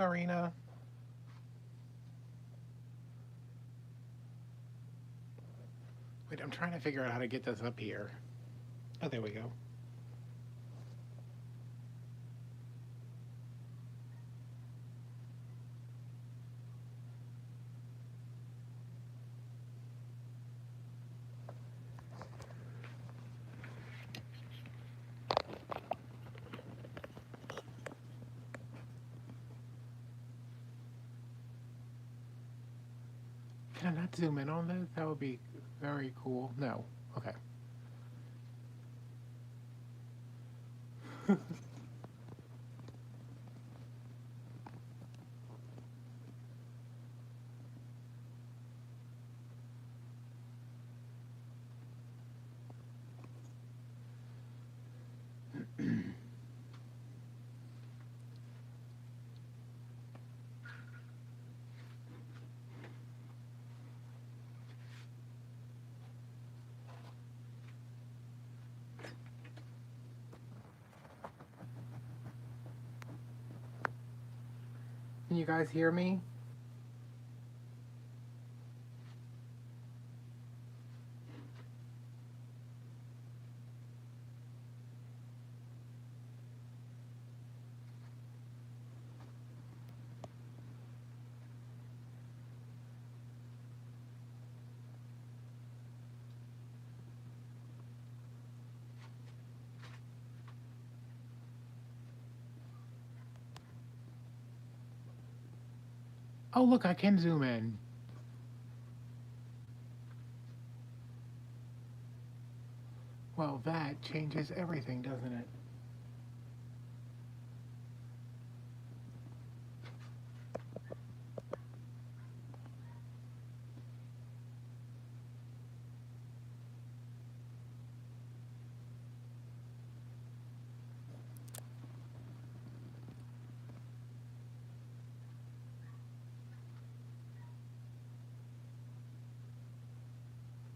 Marina. Wait, I'm trying to figure out how to get this up here. Oh, there we go. Can I not zoom in on this? That would be very cool. No. Okay. Can you guys hear me? Oh, look, I can zoom in. Well, that changes everything, doesn't it?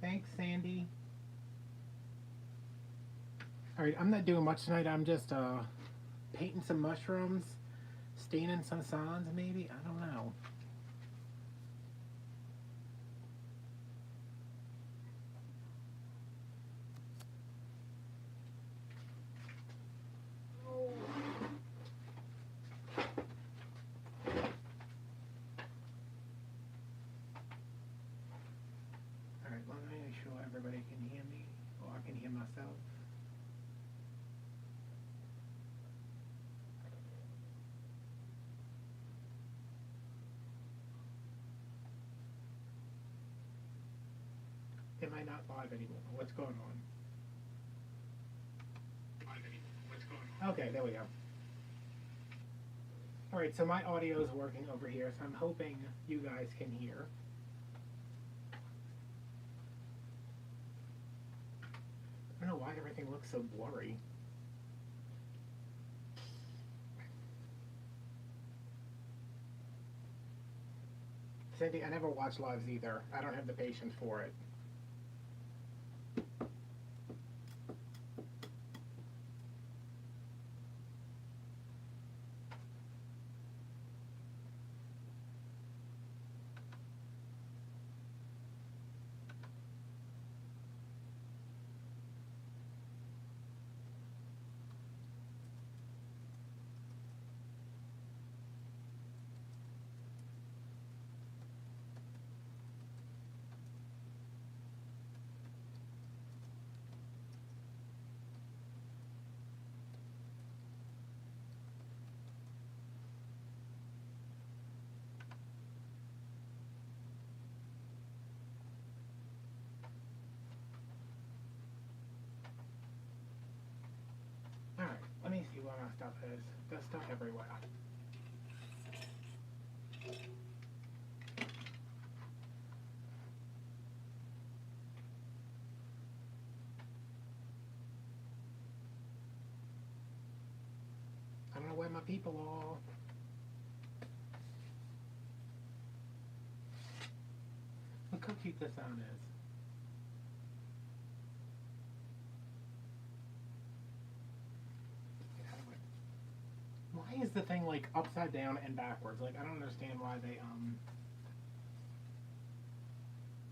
Thanks, Sandy. Alright, I'm not doing much tonight. I'm just painting some mushrooms, staining some songs, maybe? I don't know. Alright, let me make sure everybody can hear me, or I can hear myself. Am I not live anymore? What's going on? Okay, there we go. Alright, so my audio is working over here, so I'm hoping you guys can hear. I don't know why everything looks so blurry. Sandy, I never watch lives either. I don't have the patience for it. Alright, let me see where my stuff is. There's stuff everywhere. I don't know where my people are. Look how cute the sound is. Get out of it. Why Why is the thing like upside down and backwards? Like, I don't understand why they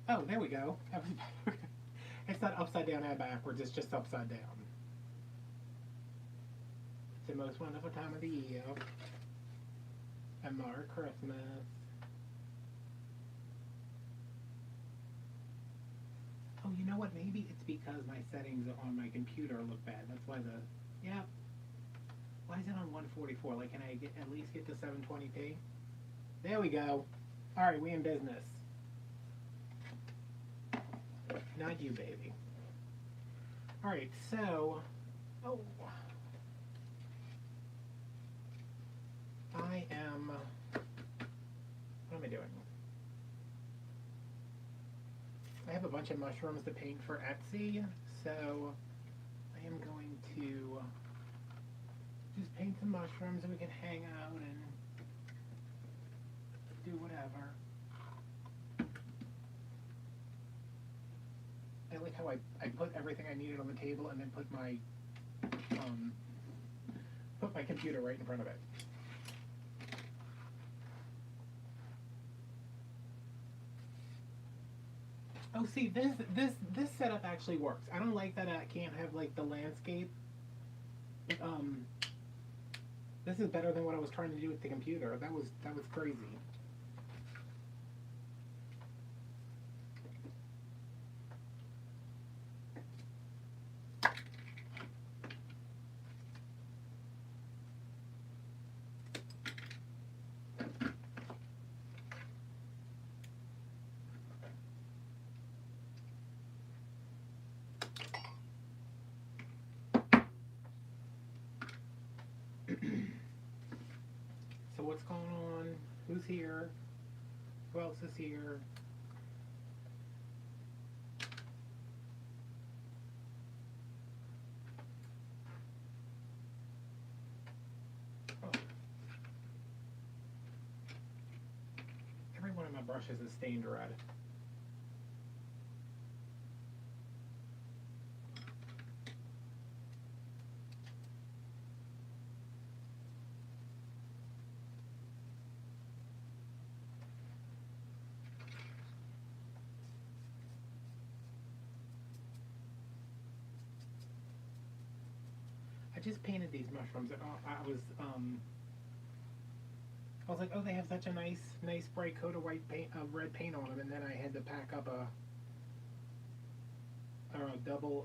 Oh, there we go. That was better. It's not upside down and backwards, it's just upside down. It's the most wonderful time of the year. And Merry Christmas. Oh, you know what? Maybe it's because my settings on my computer look bad. That's why the... Yeah. Why is it on 144? Like, can I at least get to 720p? There we go. Alright, we in business. Not you, baby. Alright, so... Oh... I am... What am I doing? I have a bunch of mushrooms to paint for Etsy, so I am going to just paint some mushrooms and we can hang out and do whatever. I like how I put everything I needed on the table and then put my computer right in front of it. Oh, see, this setup actually works. I don't like that I can't have like the landscape. This is better than what I was trying to do with the computer. That was crazy. So what's going on? Who's here? Who else is here? Oh. Every one of my brushes is stained red. I just painted these mushrooms. I was like, oh, they have such a nice bright coat of white paint, red paint on them, and then I had to pack up a double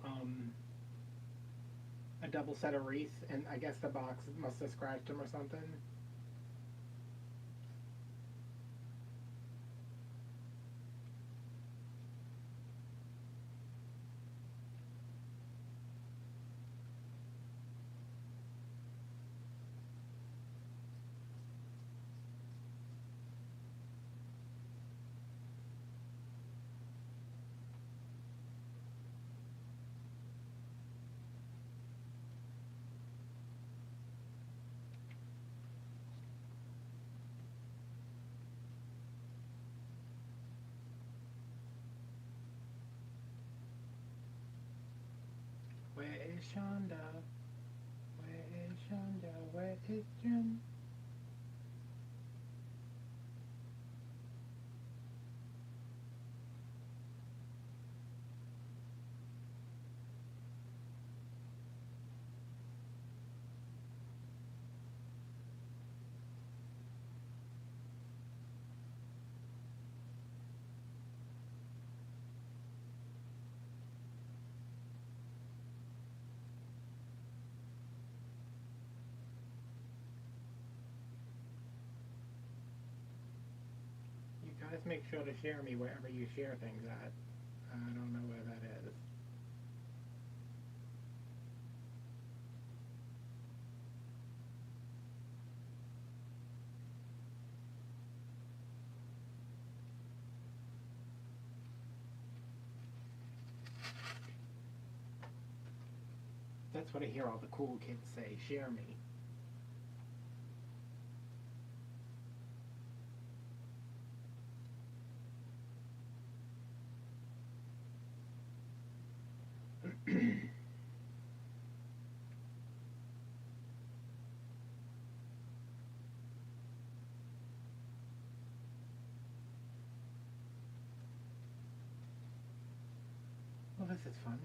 set of wreaths, and I guess the box must have scratched them or something. Where is Shonda? Where is Shonda? Where is Jen? You guys make sure to share me wherever you share things at. I don't know where that is. That's what I hear all the cool kids say, share me. this is fun.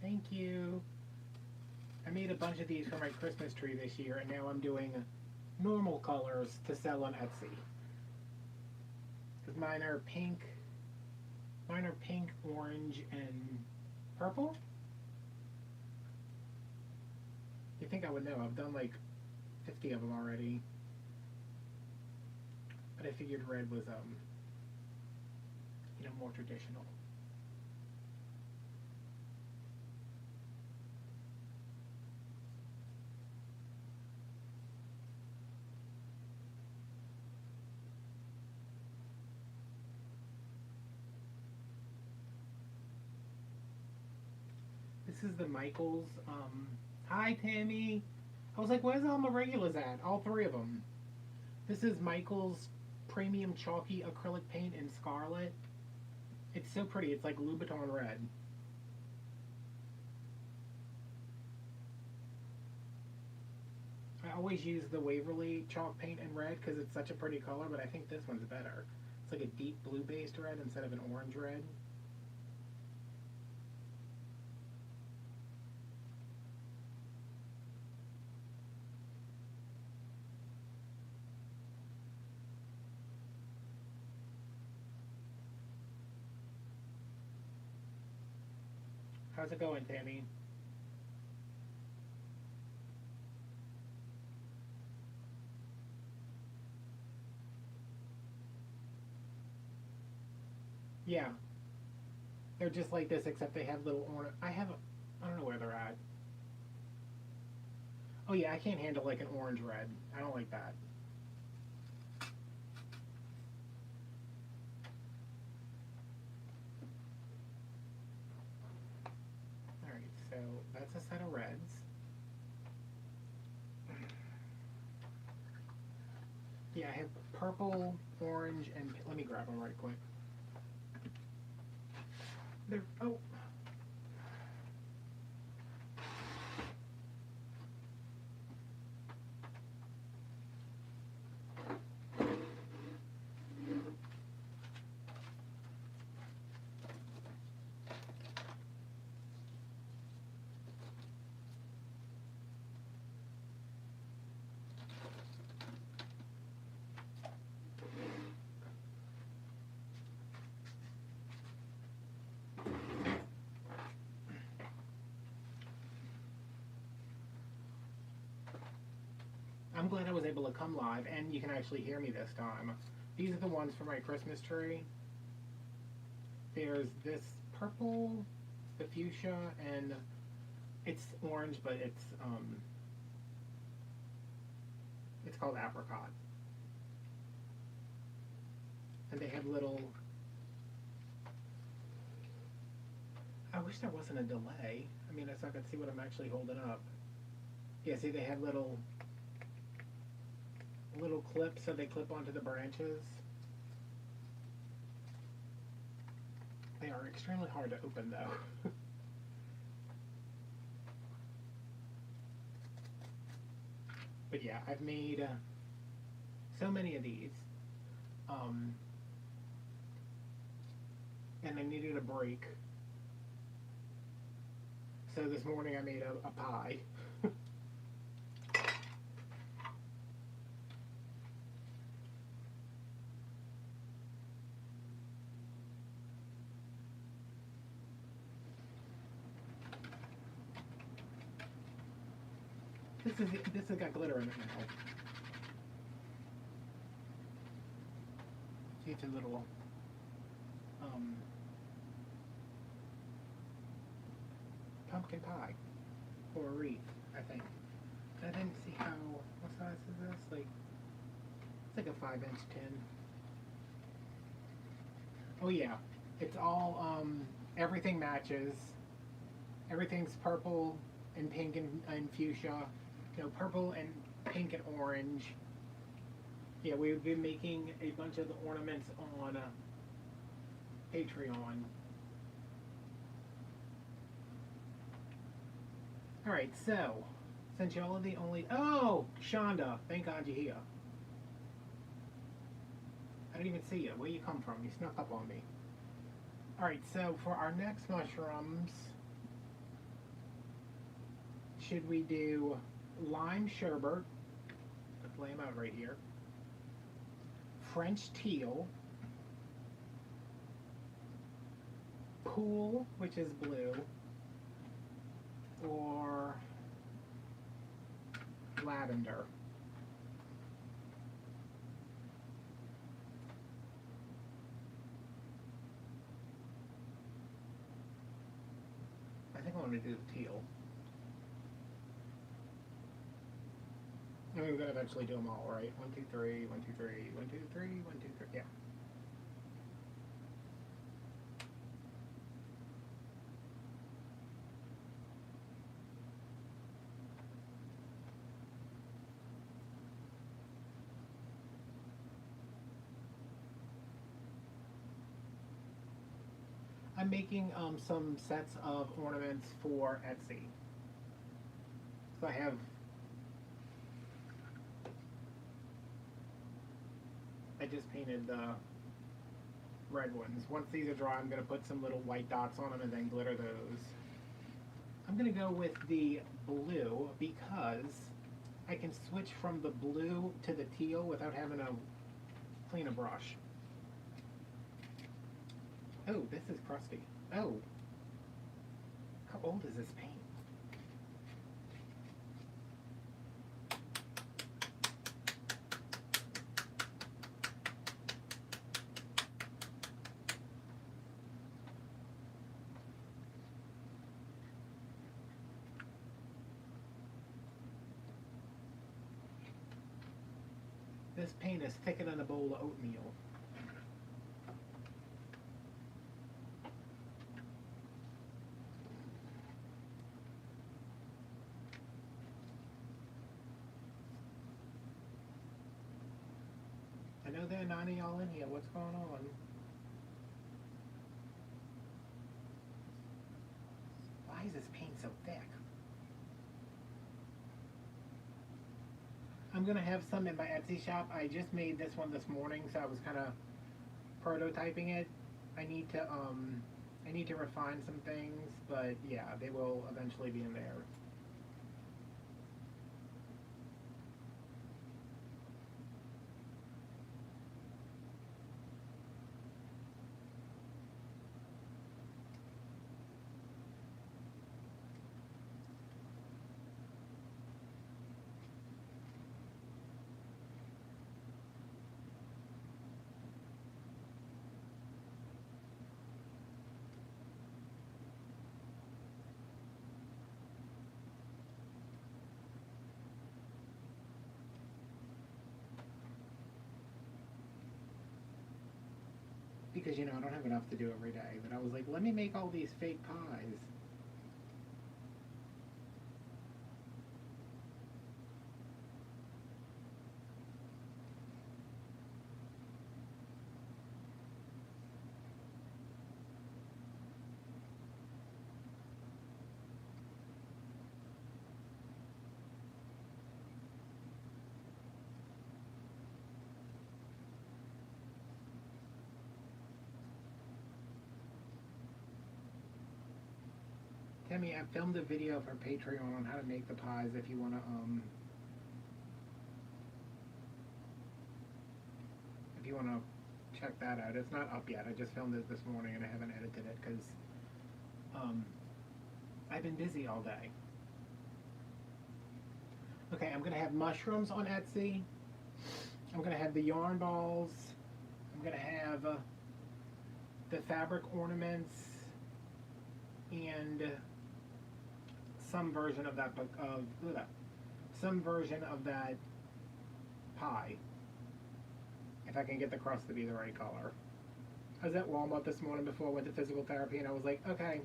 Thank you. I made a bunch of these for my Christmas tree this year, and now I'm doing normal colors to sell on Etsy. Because mine are pink, orange, and purple. You think I would know? I've done like 50 of them already. But I figured red was, more traditional. This is the Michaels. Hi, Tammy. I was like, where's all my regulars at? All three of them. This is Michaels Premium Chalky Acrylic Paint in Scarlet. It's so pretty. It's like Louboutin red. I always use the Waverly chalk paint in red because it's such a pretty color, but I think this one's better. It's like a deep blue-based red instead of an orange red. How's it going, Tammy? Yeah. They're just like this, except they have little ornament. I don't know where they're at. Oh yeah, I can't handle like an orange red. I don't like that. Alright, so that's a set of reds. Yeah, I have purple, orange, and let me grab them right quick. There. Oh. I'm glad I was able to come live, and you can actually hear me this time. These are the ones for my Christmas tree. There's this purple, the fuchsia, and it's orange, but it's called apricot. And they have little. I wish there wasn't a delay. I mean, so I could see what I'm actually holding up. Yeah, see, they have little clips, so they clip onto the branches. They are extremely hard to open, though. But yeah, I've made so many of these. And I needed a break. So this morning I made a pie. This has got glitter in it now. See, it's a little pumpkin pie or a wreath, I think. I didn't see how. What size is this? Like, it's like a 5-inch tin. Oh yeah, it's all everything matches. Everything's purple and pink and fuchsia. You know, purple and pink and orange. Yeah, we've been making a bunch of the ornaments on Patreon. Alright, so, since y'all are the only... Oh! Shonda, thank God you're here. I didn't even see you. Where you come from? You snuck up on me. Alright, so for our next mushrooms, should we do lime sherbet? Let's lay them out right here. French teal. Pool, which is blue. Or lavender. I think I want to do the teal. And we're going to eventually do them all, right? 1, 2, 3, 1, 2, 3, 1, 2, 3, 1, 2, 3. Yeah. I'm making some sets of ornaments for Etsy. So I just painted the red ones. Once these are dry, I'm going to put some little white dots on them and then glitter those. I'm going to go with the blue because I can switch from the blue to the teal without having to clean a brush. Oh, this is crusty. Oh. How old is this paint? This paint is thicker than a bowl of oatmeal. I know there are 9 of y'all in here. What's going on? Why is this paint so thick? I'm gonna have some in my Etsy shop. I just made this one this morning, so I was kind of prototyping it. I need to refine some things, but yeah, they will eventually be in there. Because, you know, I don't have enough to do every day. But I was like, let me make all these fake pies. Tammy, I filmed a video for Patreon on how to make the pies if you want to, check that out. It's not up yet. I just filmed it this morning and I haven't edited it because, I've been busy all day. Okay, I'm going to have mushrooms on Etsy. I'm going to have the yarn balls. I'm going to have the fabric ornaments and some version of that pie, if I can get the crust to be the right color. I was at Walmart this morning before I went to physical therapy, and I was like, okay,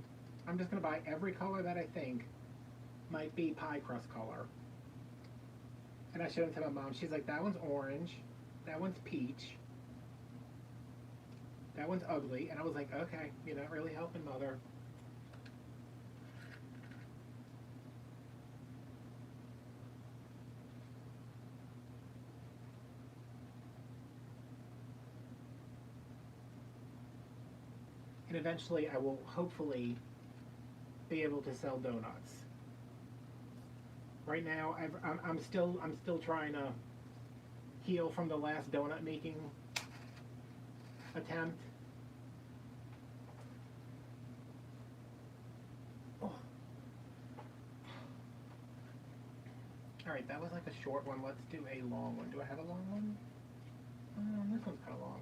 I'm just gonna buy every color that I think might be pie crust color. And I showed them to my mom. She's like, that one's orange, that one's peach, that one's ugly. And I was like, okay, you're not really helping, mother. And eventually I will hopefully be able to sell donuts. Right now, I'm still trying to heal from the last donut making attempt. Oh. All right, that was like a short one. Let's do a long one. Do I have a long one? This one's kind of long.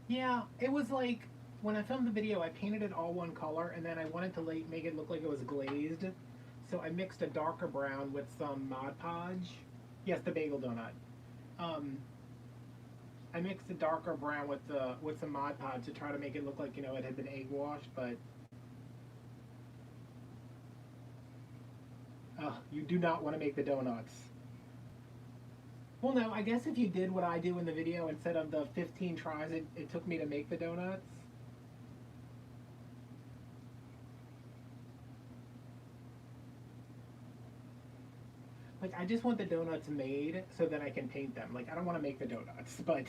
Yeah, it was like when I filmed the video, I painted it all one color, and then I wanted to make it look like it was glazed. So I mixed a darker brown with some Mod Podge. Yes, the bagel donut. I mixed a darker brown with some Mod Podge to try to make it look like, it had been egg washed, but you do not want to make the donuts. Well, no, I guess if you did what I do in the video, instead of the 15 tries it took me to make the donuts. Like, I just want the donuts made so that I can paint them. Like, I don't want to make the donuts, but...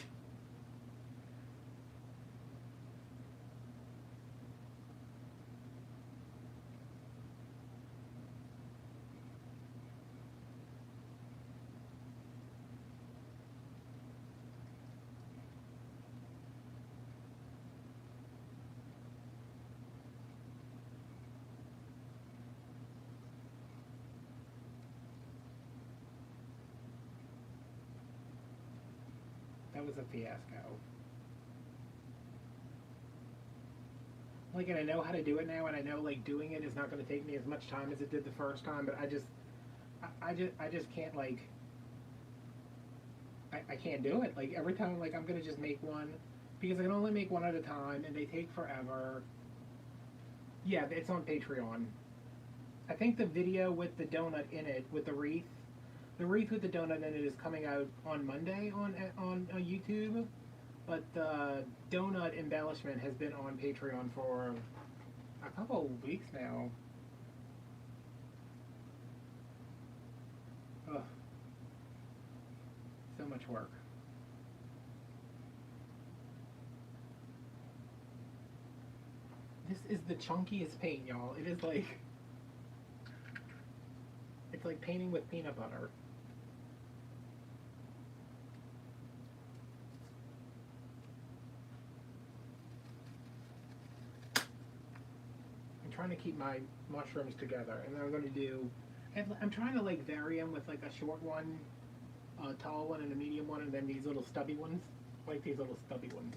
That was a fiasco. Like, and I know how to do it now, and I know, like, doing it is not going to take me as much time as it did the first time, but I just can't, like, I can't do it. Like, every time, like, I'm going to just make one, because I can only make one at a time, and they take forever. Yeah, it's on Patreon. I think the video with the donut in it, with the wreath with the donut in it is coming out on Monday on YouTube, but the donut embellishment has been on Patreon for a couple of weeks now. Ugh. So much work. This is the chunkiest paint, y'all. It is like... It's like painting with peanut butter. I'm trying to keep my mushrooms together, and then I'm going to do... I'm trying to, like, vary them with, like, a short one, a tall one, and a medium one, and then these little stubby ones. Like these little stubby ones.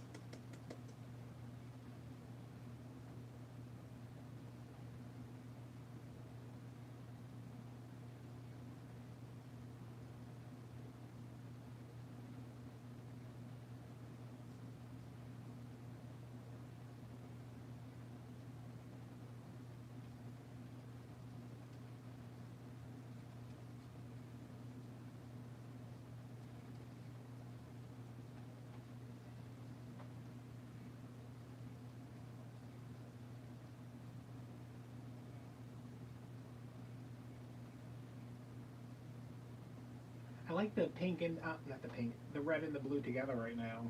I like the pink and, not the pink, the red and the blue together right now.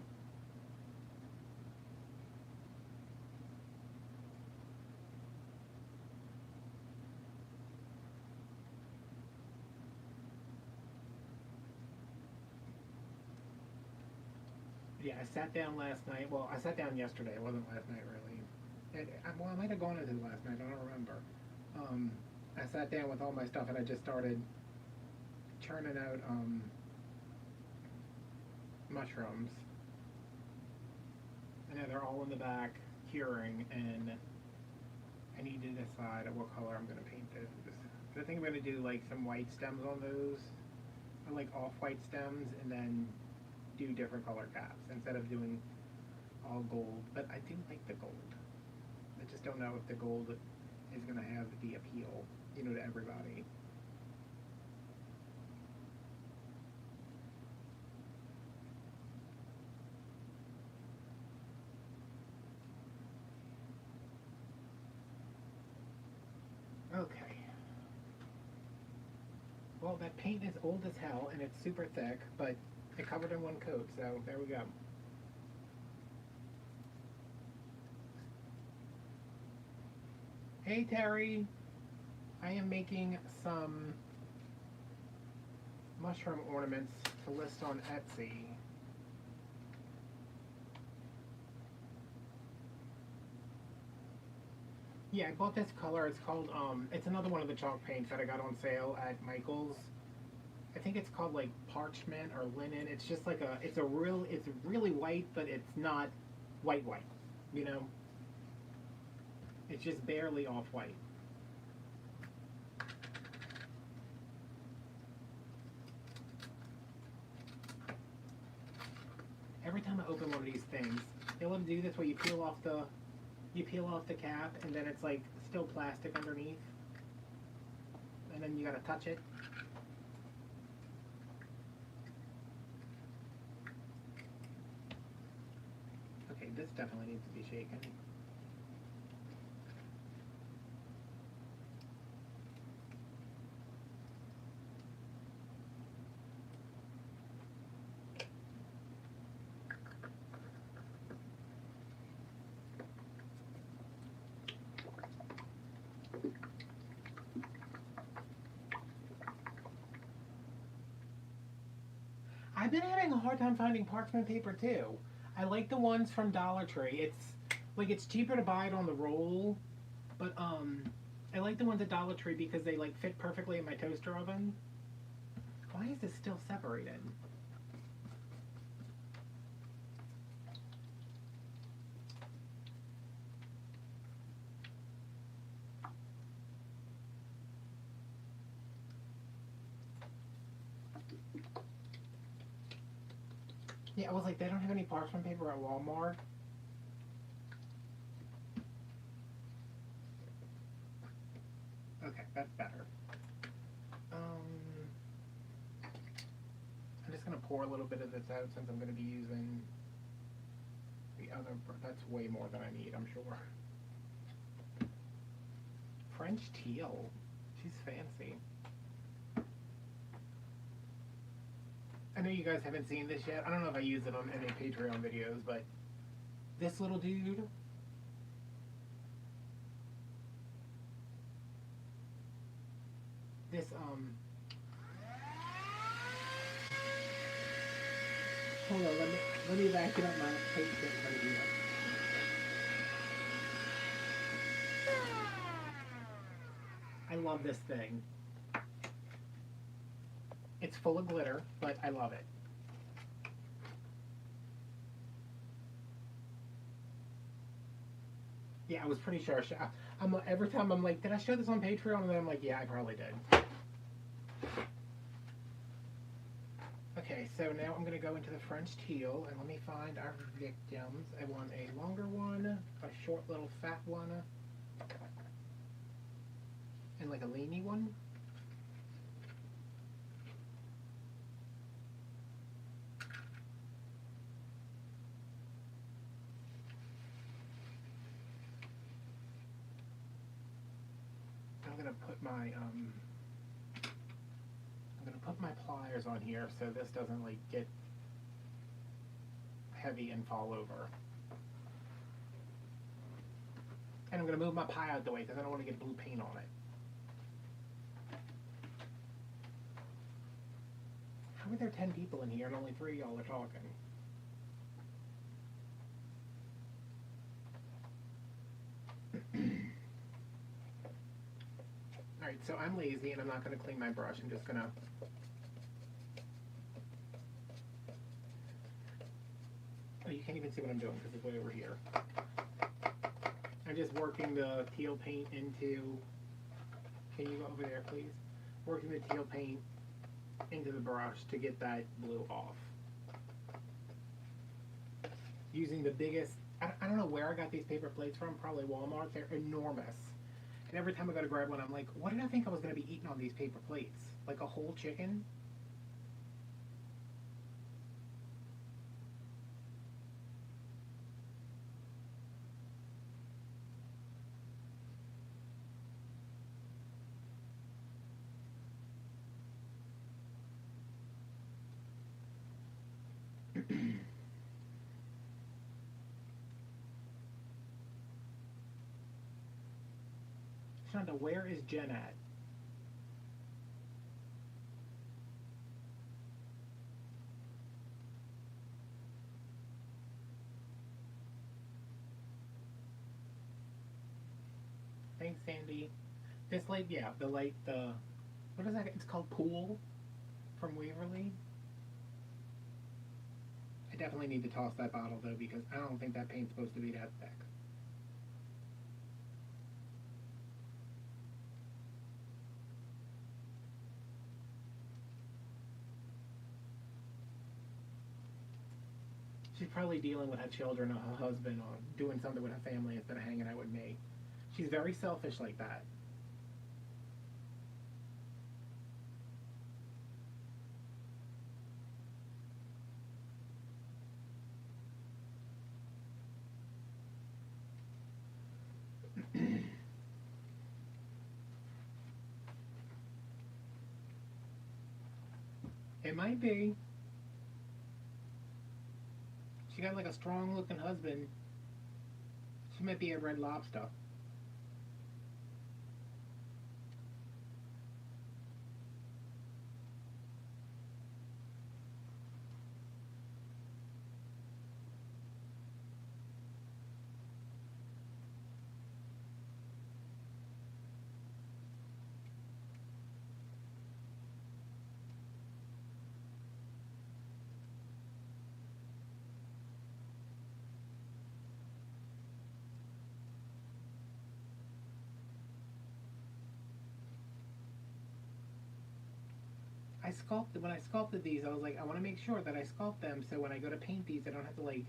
Yeah, I sat down last night. Well, I sat down yesterday. It wasn't last night, really. Well, I might have gone into last night. I don't remember. I sat down with all my stuff, and I just started churning out mushrooms. And now they're all in the back curing, and I need to decide what color I'm going to paint this. I think I'm going to do like some white stems on those, or like off-white stems, and then do different color caps instead of doing all gold. But I do like the gold. I just don't know if the gold is going to have the appeal, you know, to everybody. Okay. Well, that paint is old as hell and it's super thick, but it covered in one coat, so there we go. Hey Terry, I am making some mushroom ornaments to list on Etsy. Yeah, I bought this color. It's called, it's another one of the chalk paints that I got on sale at Michael's. I think it's called like parchment or linen. It's just like it's really white, but it's not white, you know? It's just barely off-white. Every time I open one of these things, they love to do this where you peel off the cap and then it's like still plastic underneath. And then you gotta touch it. Okay, this definitely needs to be shaken. I've been having a hard time finding parchment paper too. I like the ones from Dollar Tree. It's cheaper to buy it on the roll, but I like the ones at Dollar Tree because they like fit perfectly in my toaster oven. Why is this still separated? Yeah, I was like, they don't have any parchment paper at Walmart. Okay, that's better. I'm just gonna pour a little bit of this out since I'm gonna be using the other. That's way more than I need, I'm sure. French teal. She's fancy. I know you guys haven't seen this yet. I don't know if I use it on any Patreon videos, but this little dude. This, hold on, let me vacuum up my paint kit right here. I love this thing. It's full of glitter, but I love it. Yeah, I was pretty sure. Every time I'm like, did I show this on Patreon? And then I'm like, yeah, I probably did. Okay, so now I'm going to go into the French teal, and let me find our victims. I want a longer one, a short little fat one, and like a leany one. I'm going to put my pliers on here so this doesn't like get heavy and fall over. And I'm going to move my pie out the way because I don't want to get blue paint on it. How are there 10 people in here and only 3 of y'all are talking? Alright, so I'm lazy and I'm not going to clean my brush. I'm just going to... Oh, you can't even see what I'm doing because it's way over here. I'm just working the teal paint into... Can you go over there, please? Working the teal paint into the brush to get that blue off. using the biggest. I don't know where I got these paper plates from. Probably Walmart. They're enormous. And every time I go to grab one, I'm like, what did I think I was going to be eating on these paper plates? Like a whole chicken? Shonda, where is Jen at? Thanks, Sandy. This light, yeah, the light, what is that? It's called Pool from Waverly. I definitely need to toss that bottle though because I don't think that paint's supposed to be that thick. She's probably dealing with her children or her husband or doing something with her family instead of hanging out with me. She's very selfish like that. It might be. She got like a strong looking husband. She might be a Red Lobster. When I sculpted these, I was like, I want to make sure that I sculpt them so when I go to paint these, I don't have to like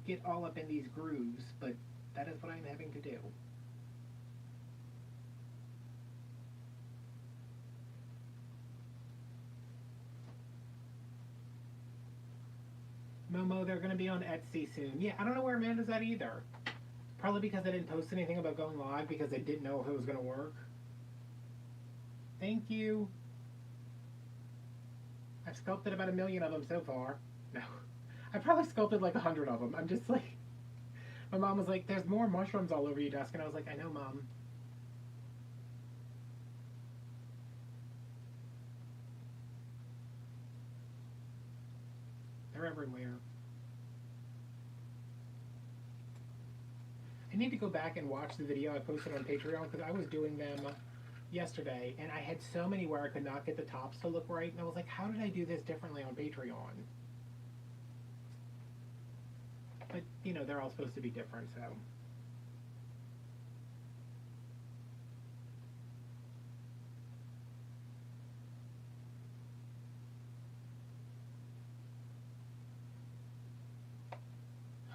get all up in these grooves, but that is what I'm having to do. Momo, they're going to be on Etsy soon. Yeah, I don't know where Amanda's at either. Probably because I didn't post anything about going live because I didn't know if it was going to work. Thank you. I've sculpted about 1,000,000 of them so far. No. I probably sculpted like 100 of them. I'm just like, my mom was like, there's more mushrooms all over your desk. And I was like, I know, Mom. They're everywhere. I need to go back and watch the video I posted on Patreon because I was doing them yesterday and I had so many where I could not get the tops to look right. And I was like, how did I do this differently on Patreon? But, you know, they're all supposed to be different, so.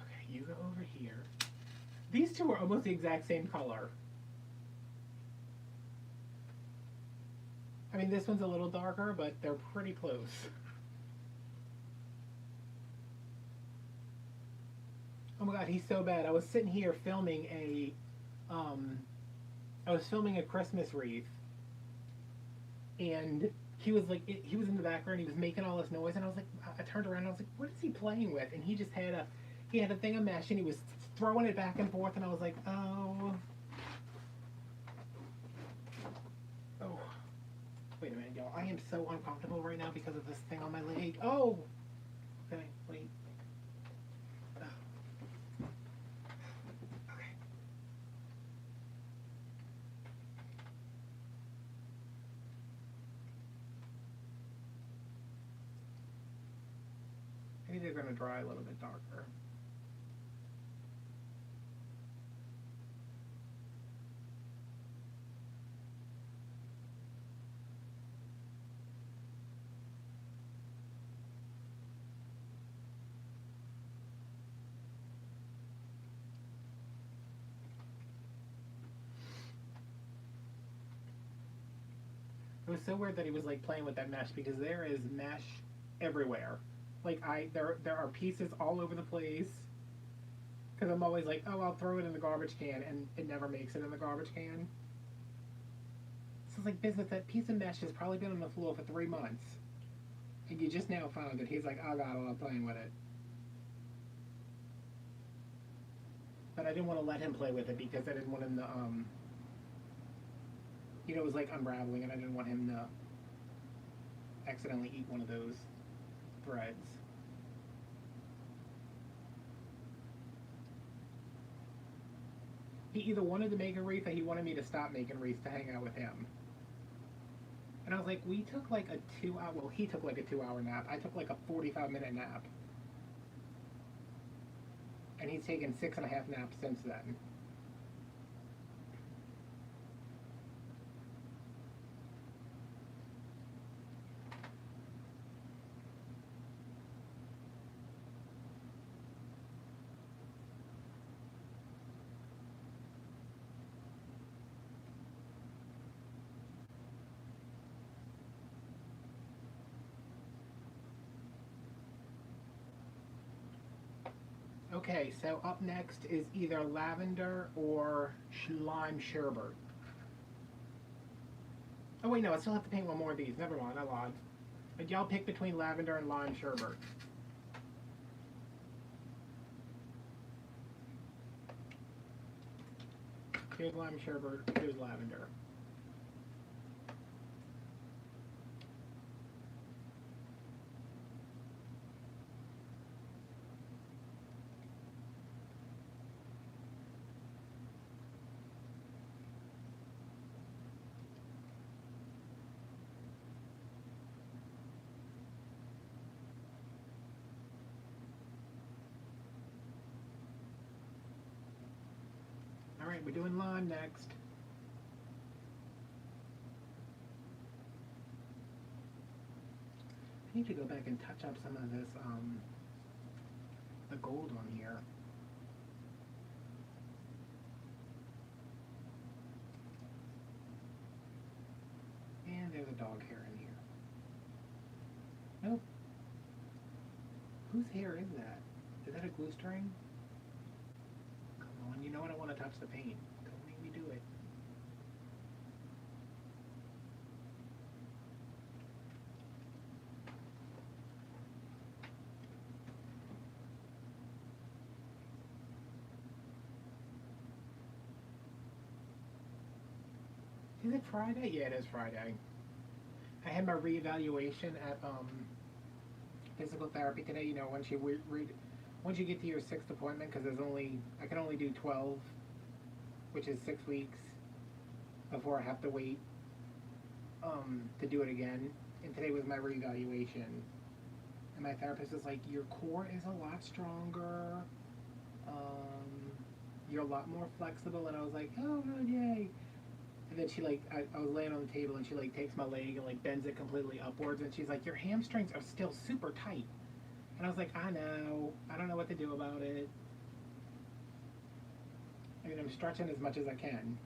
Okay, you go over here. These two are almost the exact same color. I mean, this one's a little darker, but they're pretty close. Oh my god, he's so bad. I was sitting here filming I was filming a Christmas wreath, and he was like, he was in the background, he was making all this noise, and I was like, I turned around and I was like, what is he playing with? And he just had a thing of mesh, and he was throwing it back and forth, and I was like, oh. Oh. Wait a minute, y'all. I am so uncomfortable right now because of this thing on my leg. Oh! Okay, wait. Maybe they're going to dry a little bit darker. It was so weird that he was like playing with that mesh because there is mesh everywhere. Like there are pieces all over the place. Because I'm always like, oh, I'll throw it in the garbage can, and it never makes it in the garbage can. So it's like, business, that piece of mesh has probably been on the floor for 3 months. And you just now found it. He's like, oh god, I love playing with it. But I didn't want to let him play with it because I didn't want him to, it was like unraveling, and I didn't want him to accidentally eat one of those threads. He either wanted to make a wreath or he wanted me to stop making wreaths to hang out with him. And I was like, we took like a 2-hour, well, he took like a 2-hour nap. I took like a 45-minute nap. And he's taken 6.5 naps since then. Okay, so up next is either lavender or lime sherbet. Oh wait, no, I still have to paint one more of these. Never mind, I lied. But y'all pick between lavender and lime sherbet. Here's lime sherbet, here's lavender. Alright, we're doing lime next. I need to go back and touch up some of this, the gold on here. And there's a dog hair in here. Nope. Whose hair is that? Is that a glue string? Come on, you know I don't want to touch the paint. Don't make me do it. Is it Friday? Yeah, it is Friday. I had my reevaluation at physical therapy today. You know, once you get to your 6th appointment, because I can only do 12, which is 6 weeks before I have to wait to do it again. And today was my reevaluation, and my therapist was like, "Your core is a lot stronger. You're a lot more flexible." And I was like, "Oh, good, yay!" And then she I was laying on the table, and she takes my leg and bends it completely upwards, and she's like, "Your hamstrings are still super tight." And I was like, "I know. I don't know what to do about it. I mean, I'm stretching as much as I can."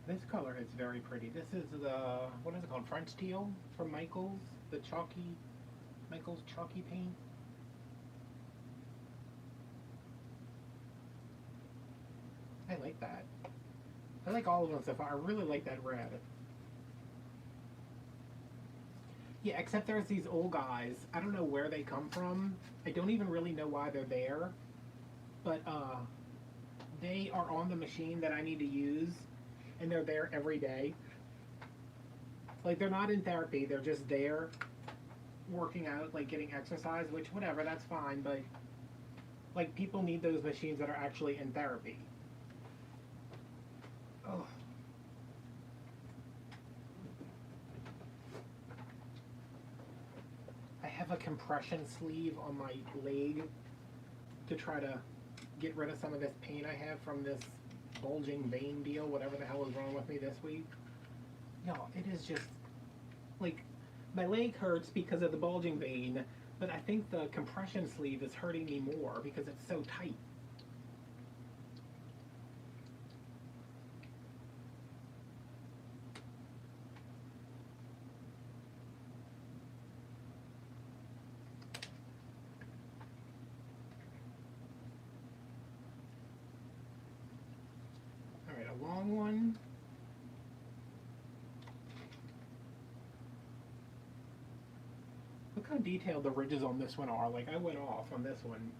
This color is very pretty. This is the, what is it called? French teal from Michael's, Michael's chalky paint. I like that. I like all of them so far. I really like that red. Yeah, except there's these old guys. I don't know where they come from. I don't even really know why they're there. But they are on the machine that I need to use, and they're there every day. They're not in therapy, they're just there working out, getting exercise, which, whatever, that's fine, but people need those machines that are actually in therapy. Oh. I have a compression sleeve on my leg to try to get rid of some of this pain I have from this bulging vein deal, whatever the hell is wrong with me this week. Y'all, it is just, like, my leg hurts because of the bulging vein, but I think the compression sleeve is hurting me more because it's so tight. Alright, a long one. Look how detailed the ridges on this one are. Like, I went off on this one.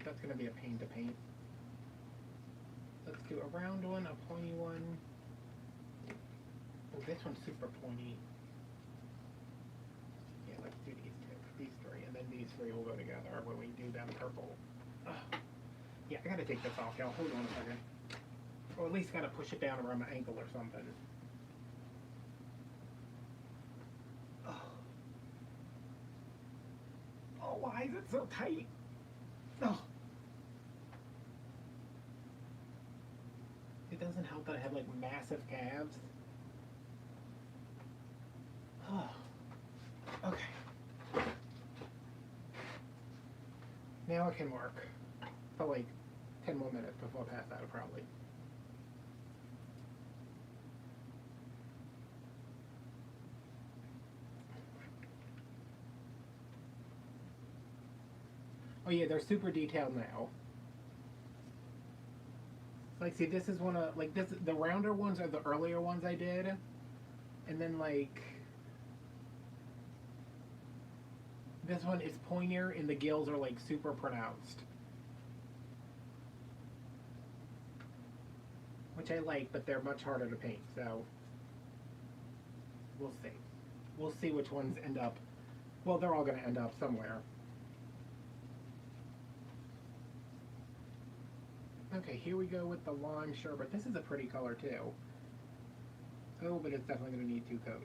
That's going to be a pain to paint. Let's do a round one, a pointy one. Oh, this one's super pointy. Yeah, let's do these three, and then these three will go together when we do them purple. Ugh. Yeah, I gotta take this off, y'all. Hold on a second. Or at least gotta push it down around my ankle or something. Oh, oh, why is it so tight? Oh. It doesn't help that I have like massive calves. Oh. Okay. Now I can work for like 10 more minutes before I pass out probably. Oh yeah, they're super detailed now. Like, see, this is one of, like, this, the rounder ones are the earlier ones I did. And then, like, this one is pointier and the gills are, like, super pronounced. Which I like, but they're much harder to paint, so we'll see. We'll see which ones end up, well, they're all going to end up somewhere. Okay, here we go with the lime sherbet. This is a pretty color too. Oh, but it's definitely going to need 2 coats.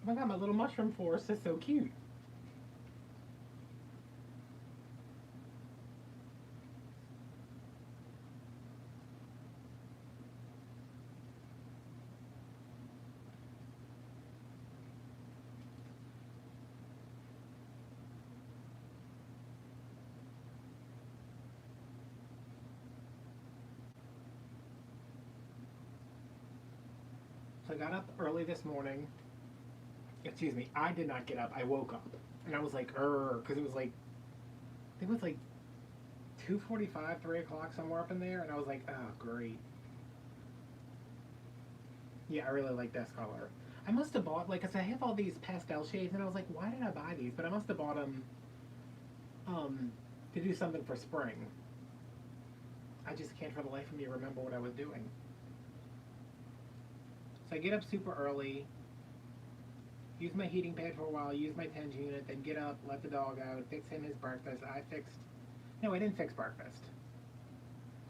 Oh my god, my little mushroom forest is so cute. So I got up early this morning. Excuse me, I did not get up. I woke up. And I was like, because it was like, I think it was like 2:45, 3 o'clock, somewhere up in there. And I was like, oh, great. Yeah, I really like this color. I must have bought, like, cause I have all these pastel shades, and I was like, why did I buy these? But I must have bought them to do something for spring. I just can't for the life of me remember what I was doing. So I get up super early, use my heating pad for a while, use my tens unit, then get up, let the dog out, fix him his breakfast. I didn't fix breakfast.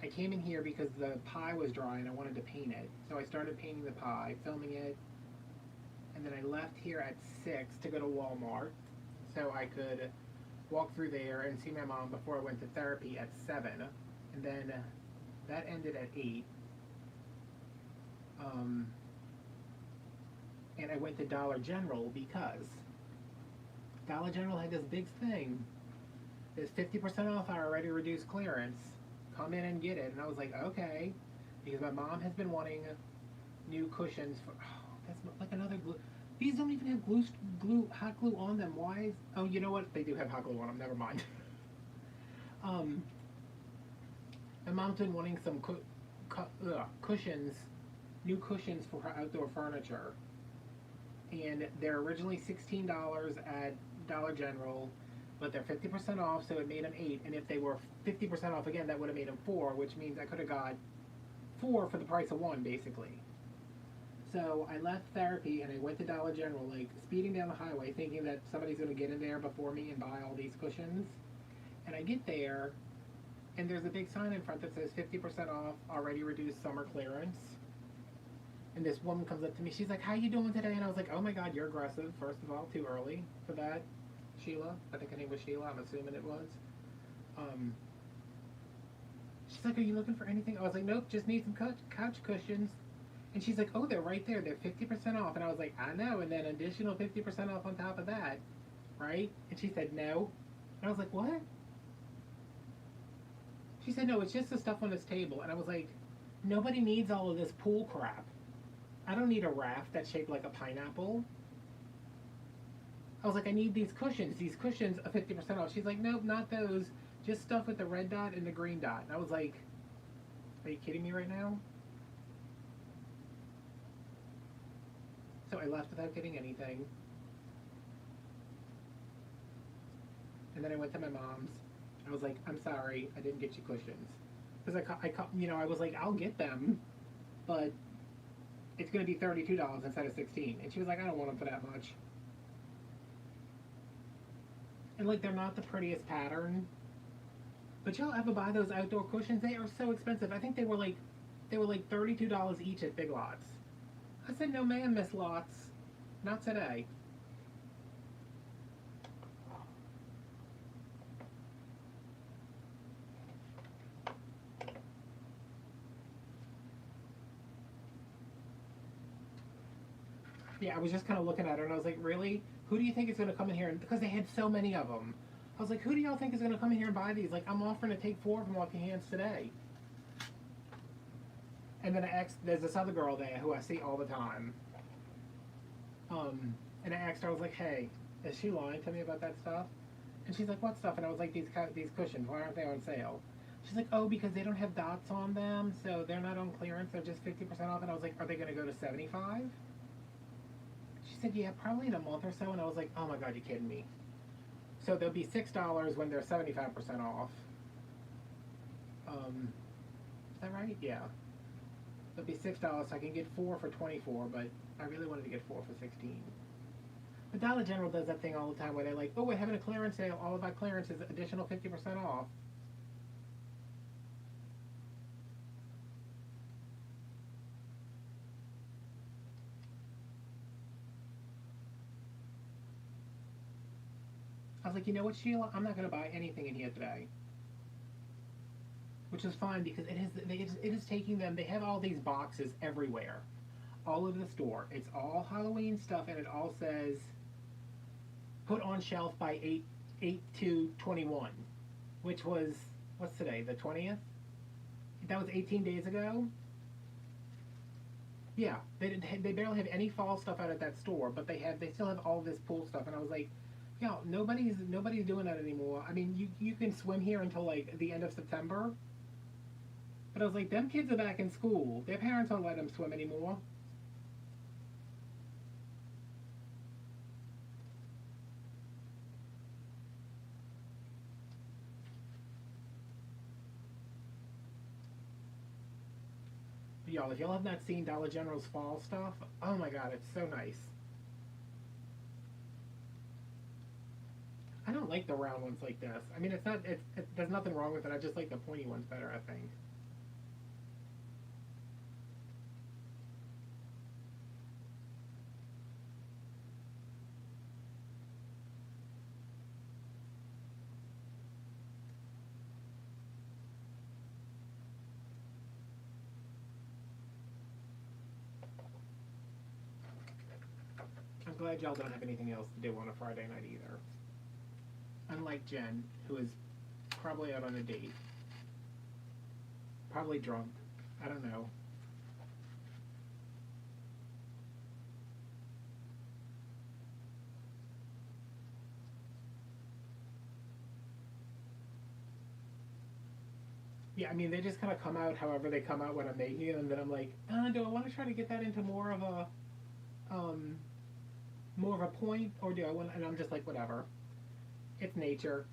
I came in here because the pie was dry and I wanted to paint it. So I started painting the pie, filming it, and then I left here at 6 to go to Walmart so I could walk through there and see my mom before I went to therapy at 7. And then that ended at 8. And I went to Dollar General because Dollar General had this big thing. There's 50% off our already reduced clearance. Come in and get it. And I was like, okay. Because my mom has been wanting new cushions for, oh, that's like another glue. These don't even have hot glue on them. Why is, oh, you know what? They do have hot glue on them. Never mind. My mom's been wanting some cushions, new cushions for her outdoor furniture. and they're originally $16 at Dollar General, but they're 50% off, so it made them 8. And if they were 50% off again, that would have made them 4, which means I could have got 4 for the price of 1, basically. So I left therapy and I went to Dollar General, like speeding down the highway, thinking that somebody's going to get in there before me and buy all these cushions. And I get there, and there's a big sign in front that says 50% off, already reduced summer clearance. And this woman comes up to me, she's like, how you doing today? And I was like, oh my god, you're aggressive, first of all, too early for that. Sheila, I think her name was Sheila, I'm assuming it was. She's like, are you looking for anything? I was like, nope, just need some couch cushions. And she's like, oh, they're right there, they're 50% off. And I was like, I know, and then additional 50% off on top of that, right? And she said, no. And I was like, what? She said, no, it's just the stuff on this table. And I was like, nobody needs all of this pool crap. I don't need a raft that's shaped like a pineapple. I was like, I need these cushions. These cushions are 50% off. She's like, nope, not those. Just stuff with the red dot and the green dot. And I was like, are you kidding me right now? So I left without getting anything. And then I went to my mom's. I was like, I'm sorry, I didn't get you cushions. Because I was like, I'll get them, but it's going to be $32 instead of $16. And she was like, I don't want them for that much. And like, they're not the prettiest pattern. But y'all ever buy those outdoor cushions? They are so expensive. I think they were like $32 each at Big Lots. I said, no ma'am, Miss Lots. Not today. Yeah, I was just kind of looking at her and I was like, really? Who do you think is going to come in here? And because they had so many of them. I was like, who do y'all think is going to come in here and buy these? Like, I'm offering to take 4 of them off your hands today. And then there's this other girl there who I see all the time. And I asked her, I was like, hey, is she lying to me about that stuff? And she's like, what stuff? And I was like, these cushions, why aren't they on sale? She's like, oh, because they don't have dots on them, so they're not on clearance, they're just 50% off. And I was like, are they going to go to 75? She said, yeah, probably in a month or so. And I was like, oh my god, you're kidding me. So they'll be $6 when they're 75% off. Is that right? Yeah. They'll be $6, so I can get 4 for 24, but I really wanted to get 4 for 16. But Dollar General does that thing all the time where they're like, oh, we're having a clearance sale, all of our clearance is additional 50% off. I was like, you know what, Sheila? I'm not going to buy anything in here today. Which is fine because it is taking them, they have all these boxes everywhere. All over the store. It's all Halloween stuff and it all says, put on shelf by 8/2/21. Which was, what's today, the 20th? That was 18 days ago? Yeah, they barely have any fall stuff out at that store, but they still have all this pool stuff, and I was like, yo, nobody's doing that anymore. I mean, you can swim here until like the end of September, but I was like, them kids are back in school. Their parents don't let them swim anymore. But y'all, if y'all have not seen Dollar General's fall stuff, oh my god, it's so nice. I don't like the round ones like this. I mean, there's nothing wrong with it. I just like the pointy ones better, I think. I'm glad y'all don't have anything else to do on a Friday night either. Unlike Jen, who is probably out on a date. Probably drunk. I don't know. Yeah, I mean, they just kind of come out however they come out when I'm making it, and then I'm like, do I want to try to get that into more of a, more of a point, or do I want? And I'm just like, whatever. It's nature.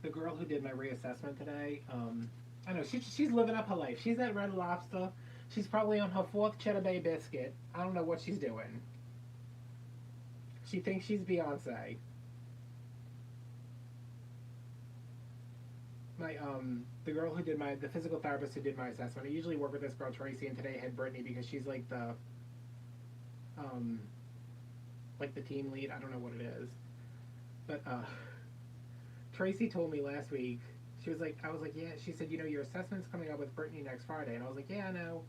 The girl who did my reassessment today, I know she's living up her life. She's at Red Lobster. She's probably on her fourth Cheddar Bay biscuit. I don't know what she's doing. She thinks she's Beyonce. The girl who did the physical therapist who did my assessment. I usually work with this girl Tracy, and today I had Brittany because she's um like the team lead. I don't know what it is, but Tracy told me last week. She was like, I was like, yeah. She said, you know, your assessment's coming up with Brittany next Friday, and I was like, yeah, I know.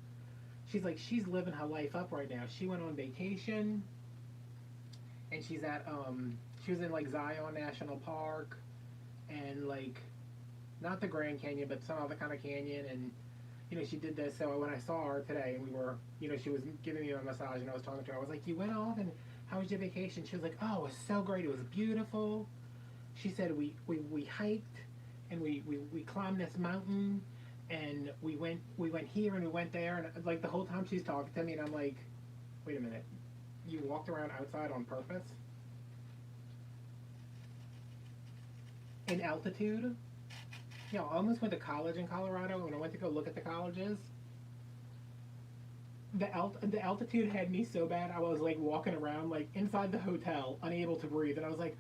She's like, she's living her life up right now. She went on vacation, and she was in like Zion National Park, and like not the Grand Canyon, but some other kind of canyon, and you know, she did this. So when I saw her today, and we were, you know, she was giving me a massage, and I was talking to her. I was like, you went off, and how was your vacation? She was like, oh, it was so great. It was beautiful. She said we hiked, and we climbed this mountain, and we went here and we went there, and like the whole time she's talking to me, and I'm like, wait a minute, you walked around outside on purpose in altitude? You know, I almost went to college in Colorado. When I went to go look at the colleges, the altitude had me so bad. I was like walking around like inside the hotel, unable to breathe, and I was like,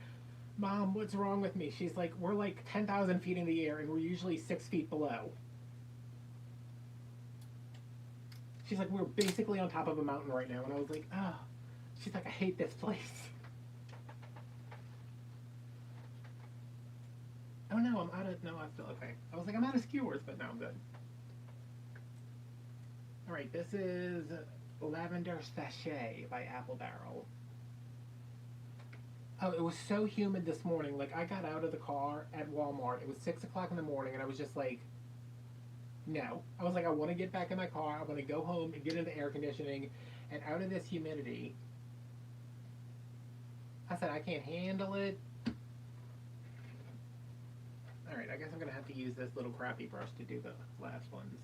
"Mom, what's wrong with me?" She's like, "We're like 10,000 feet in the air, and we're usually 6 feet below." She's like, "We're basically on top of a mountain right now," and I was like, "Oh." She's like, "I hate this place." Oh no, I'm out of. No, I'm still okay. I was like, I'm out of skewers, but no, I'm good. All right, this is Lavender Sachet by Apple Barrel. Oh, it was so humid this morning. Like I got out of the car at Walmart. It was 6 o'clock in the morning, and I was just like, no. I was like, I want to get back in my car. I want to go home and get into air conditioning, and out of this humidity. I said I can't handle it. All right, I guess I'm gonna have to use this little crappy brush to do the last ones.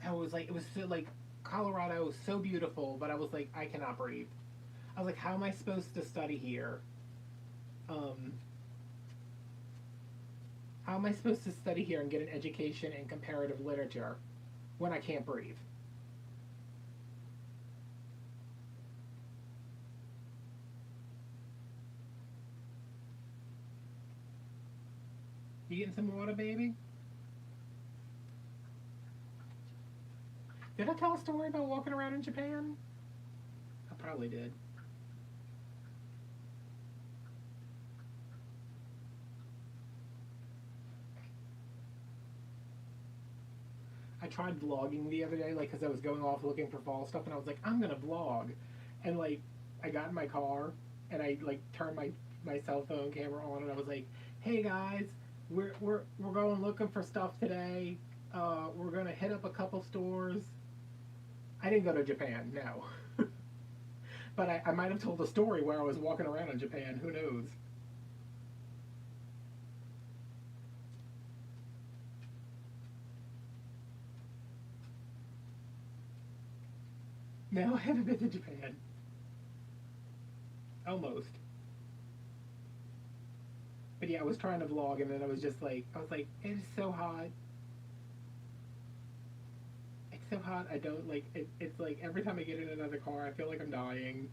I was like, it was so like Colorado was so beautiful, but I was like, I cannot breathe. I was like, how am I supposed to study here? Um, how am I supposed to study here and get an education in comparative literature when I can't breathe? You getting some water, baby? Did I tell a story about walking around in Japan? I probably did. I tried vlogging the other day, like, because I was going off looking for fall stuff, and I was like, I'm gonna vlog, and like, I got in my car, and I like turned my cell phone camera on, and I was like, hey guys, we're going looking for stuff today. We're gonna hit up a couple stores. I didn't go to Japan, no, but I might have told a story where I was walking around in Japan. Who knows? No, I haven't been to Japan. Almost. But yeah, I was trying to vlog, and then I was just like, I was like, it is so hot. It's so hot. I don't like it. It's like every time I get in another car, I feel like I'm dying.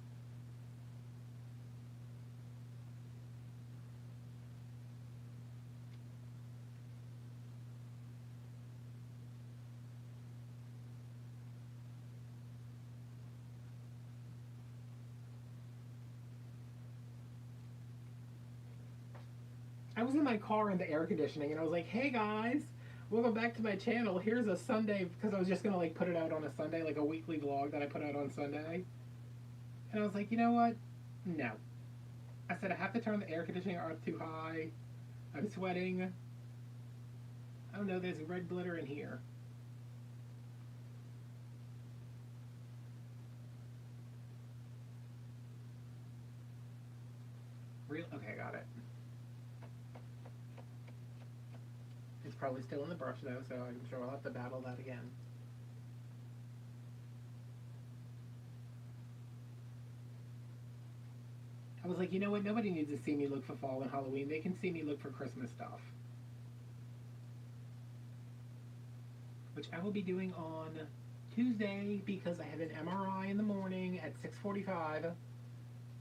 I was in my car in the air conditioning, and I was like, hey guys, welcome back to my channel. Here's a Sunday, because I was just gonna like put it out on a Sunday, like a weekly vlog that I put out on Sunday. And I was like, you know what? No. I said I have to turn the air conditioning up too high. I'm sweating. Oh no, there's red glitter in here. Real? Okay, got it. It's probably still in the brush though, so I'm sure I'll have to battle that again. I was like, you know what? Nobody needs to see me look for fall and Halloween. They can see me look for Christmas stuff. Which I will be doing on Tuesday because I have an MRI in the morning at 6:45.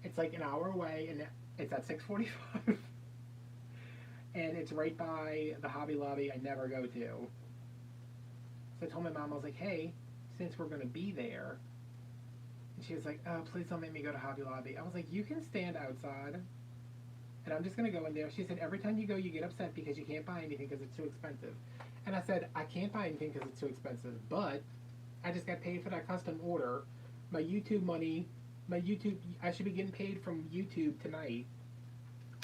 It's like an hour away, and it's at 6:45. And it's right by the Hobby Lobby I never go to. So I told my mom, I was like, hey, since we're going to be there, and she was like, oh, please don't make me go to Hobby Lobby. I was like, you can stand outside, and I'm just going to go in there. She said, every time you go, you get upset because you can't buy anything because it's too expensive. And I said, I can't buy anything because it's too expensive, but I just got paid for that custom order. My YouTube money, I should be getting paid from YouTube tonight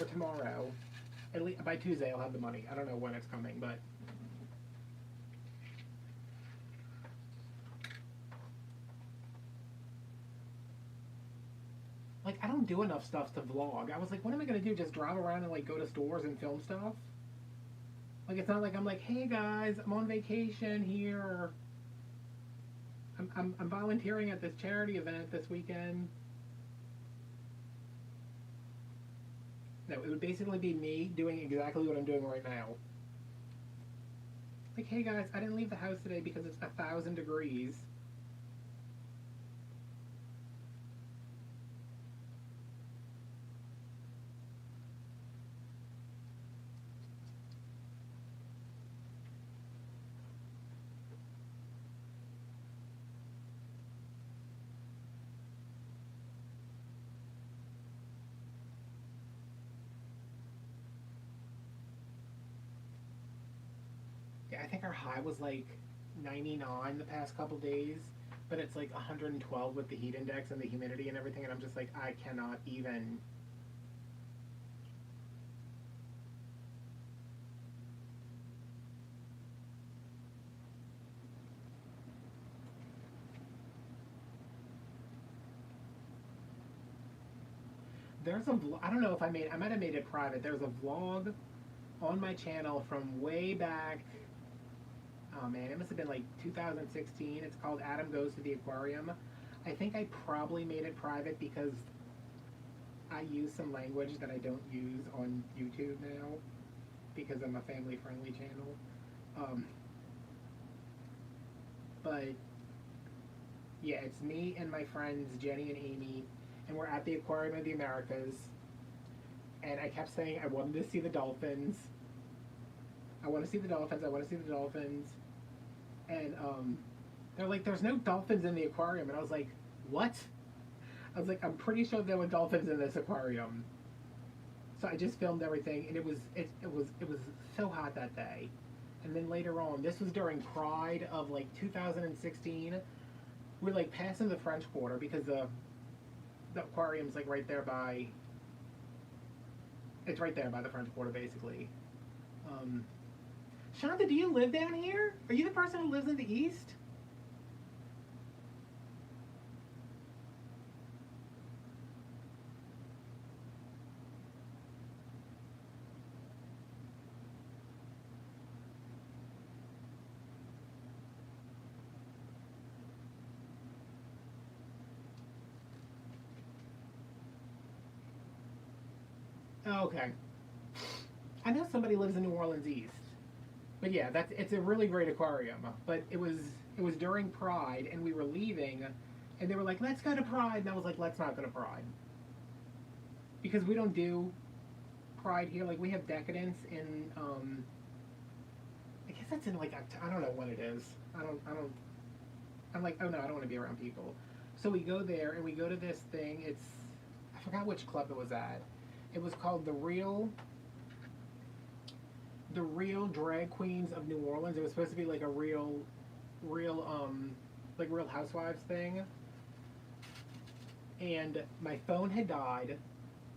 or tomorrow. At least by Tuesday, I'll have the money. I don't know when it's coming, but like I don't do enough stuff to vlog. I was like, what am I gonna do? Just drive around and like go to stores and film stuff? Like it's not like I'm like, hey guys, I'm on vacation here. Or I'm volunteering at this charity event this weekend. No, it would basically be me doing exactly what I'm doing right now. Like, hey guys, I didn't leave the house today because it's 1,000 degrees. Yeah, I think our high was like 99 the past couple days, but it's like 112 with the heat index and the humidity and everything, and I'm just like, I cannot even. There's a vlog, I don't know if I might have made it private. There's a vlog on my channel from way back. Oh man, it must have been like 2016. It's called Adam Goes to the Aquarium. I think I probably made it private because I use some language that I don't use on YouTube now because I'm a family-friendly channel. But yeah, it's me and my friends Jenny and Amy, and we're at the Aquarium of the Americas. And I kept saying I wanted to see the dolphins. I want to see the dolphins. I want to see the dolphins. And they're like, there's no dolphins in the aquarium. And I was like, what? I was like, I'm pretty sure there were dolphins in this aquarium. So I just filmed everything, and it was so hot that day. And then later on, this was during Pride of like 2016. We're like passing the French Quarter because the aquarium's like right there by. It's right there by the French Quarter, basically. Shonda, do you live down here? Are you the person who lives in the East? Oh, okay. I know somebody lives in New Orleans East. But yeah, it's a really great aquarium. But it was during Pride, and we were leaving, and they were like, "Let's go to Pride," and I was like, "Let's not go to Pride," because we don't do Pride here. Like we have Decadence in, I guess that's in like I don't know when it is. I don't. I'm like, oh no, I don't want to be around people. So we go there, and we go to this thing. I forgot which club it was at. It was called the real drag queens of New Orleans. It was supposed to be like a real like Real Housewives thing. And my phone had died.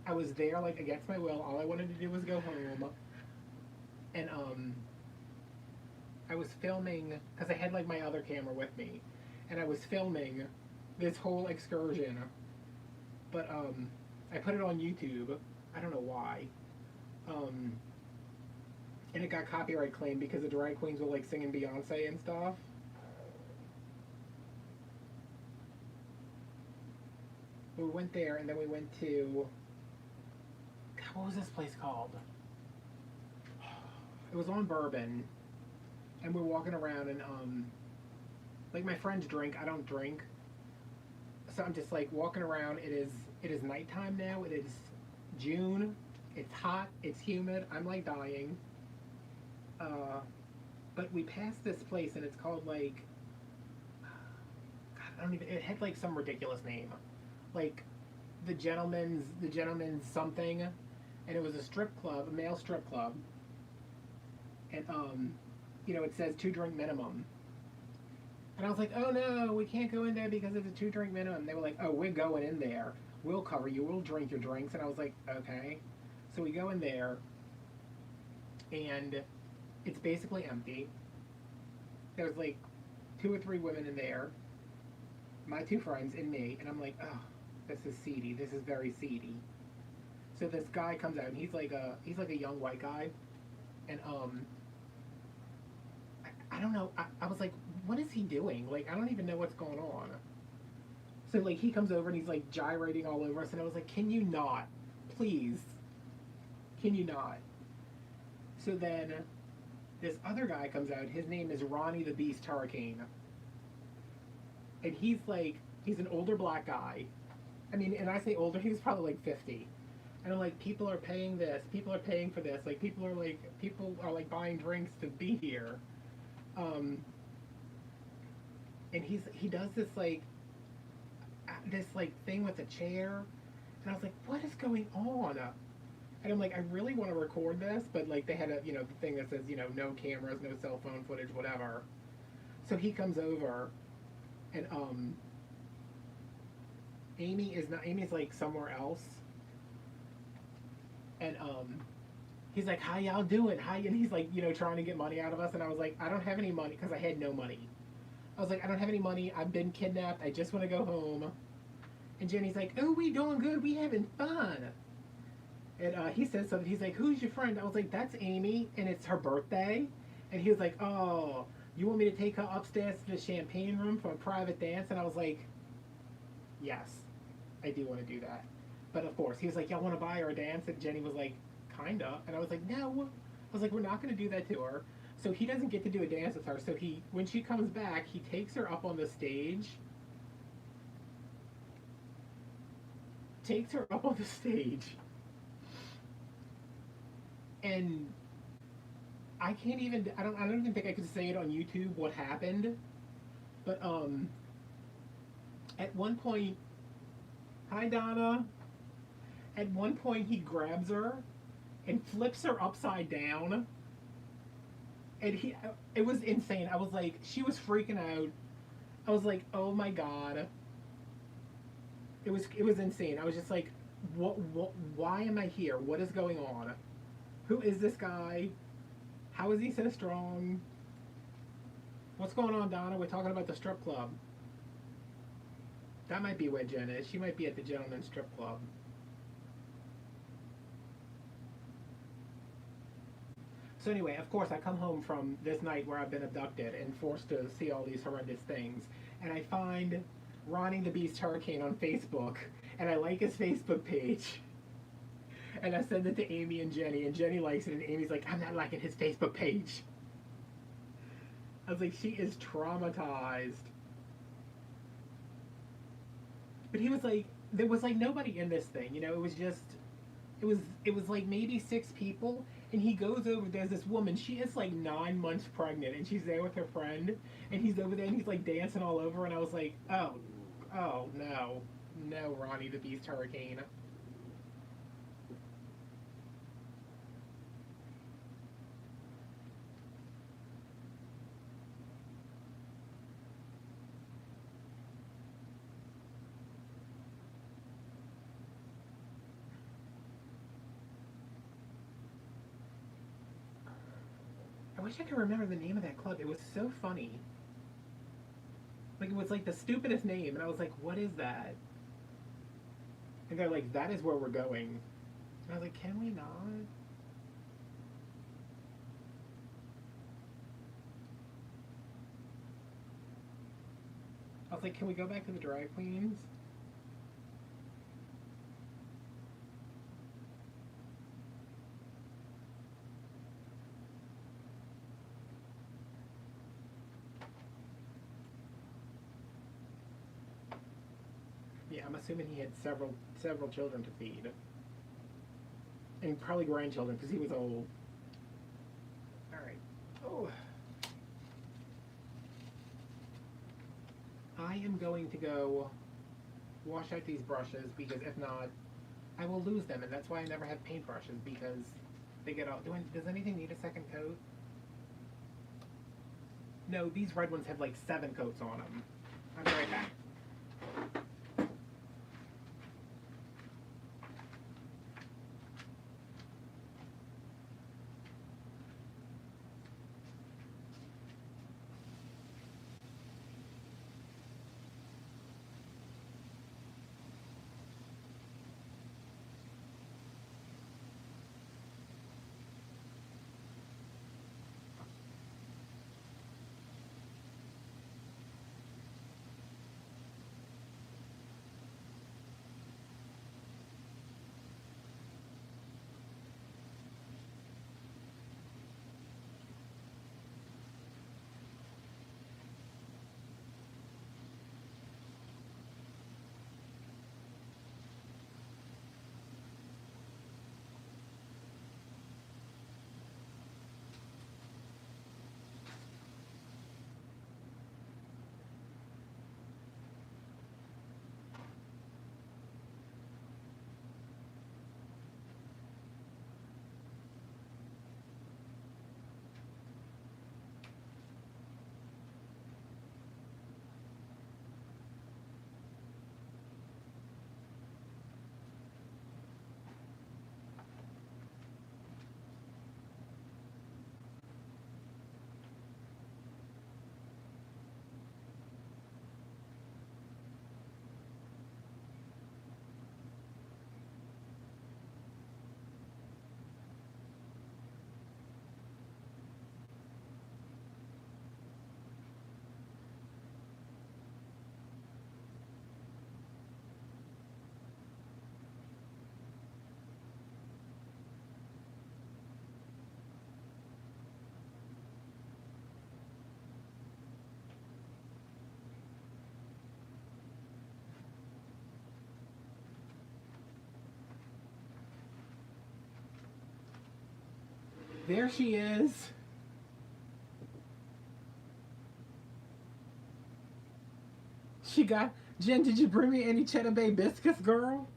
I was there like against my will. All I wanted to do was go home. And I was filming because I had like my other camera with me, and I was filming this whole excursion. But I put it on YouTube, I don't know why. Um, and it got copyright claimed because the drag queens were like singing Beyonce and stuff. We went there, and then we went to, God, what was this place called? It was on Bourbon, and we're walking around, and like my friends drink, I don't drink, so I'm just like walking around. It is nighttime now. It is June. It's hot. It's humid. I'm like dying. Uh, but we passed this place, and it's called like, God, I don't even. It had like some ridiculous name, like the gentleman's something, and it was a strip club, a male strip club, and it says 2 drink minimum. And I was like, oh no, we can't go in there because it's a 2 drink minimum. They were like, oh, we're going in there. We'll cover you. We'll drink your drinks. And I was like, okay. So we go in there, and it's basically empty. There's like 2 or 3 women in there, my 2 friends and me, and I'm like, oh, this is seedy. This is very seedy. So this guy comes out, and he's like a young white guy, and I don't know. I was like, what is he doing? Like, I don't even know what's going on. So like he comes over and he's like gyrating all over us, and I was like, can you not, please, can you not? So then this other guy comes out. His name is Ronnie the Beast Hurricane, and he's an older black guy. I mean, and I say older, he was probably like 50. And I'm like, people are paying this, people are paying for this, like people are like buying drinks to be here. Um, and he does this like thing with a chair, and I was like, what is going on? And I'm like, I really want to record this, but like they had the thing that says no cameras, no cell phone footage, whatever. So he comes over, and Amy's like somewhere else, and he's like, how y'all doing? And he's like, trying to get money out of us, and I was like, I don't have any money, because I had no money. I was like, I don't have any money. I've been kidnapped. I just want to go home. And Jenny's like, oh, we doing good. We having fun. And he says something. He's like, who's your friend? I was like, that's Amy, and it's her birthday. And he was like, oh, you want me to take her upstairs to the champagne room for a private dance? And I was like, yes, I do want to do that. But of course, he was like, y'all want to buy her a dance? And Jenny was like, kinda. And I was like, no. I was like, we're not going to do that to her. So he doesn't get to do a dance with her. So when she comes back, he takes her up on the stage. Takes her up on the stage. And I can't even, I don't even think I could say it on YouTube what happened. But at one point, hi Donna. At one point he grabs her and flips her upside down. And it was insane. I was like, she was freaking out. I was like, oh my god. It was insane. I was just like, what why am I here? What is going on? Who is this guy? How is he so strong? What's going on, Donna? We're talking about the strip club. That might be where Jen is. She might be at the gentleman's strip club. So anyway, of course, I come home from this night where I've been abducted and forced to see all these horrendous things, and I find Ronnie the Beast Hurricane on Facebook, and I like his Facebook page, and I send it to Amy and Jenny likes it, and Amy's like, I'm not liking his Facebook page. I was like, she is traumatized. But he was like, there was like nobody in this thing, it was just, it was like maybe 6 people, and he goes over, there's this woman, she is like 9 months pregnant, and she's there with her friend, and he's over there, and he's like dancing all over, and I was like, oh no, Ronnie the Beast Hurricane. I wish I could remember the name of that club. It was so funny. Like, it was like the stupidest name, and I was like, what is that? And they're like, that is where we're going. I was like, can we not? I was like, can we go back to the dry cleans? Yeah, I'm assuming he had several children to feed. And probably grandchildren, because he was old. Alright. Oh. I am going to go wash out these brushes, because if not, I will lose them, and that's why I never have paintbrushes, because they get all... Does anything need a second coat? No, these red ones have like 7 coats on them. I'll be right back. There she is. She got... Jen, did you bring me any Cheddar Bay biscuits, girl?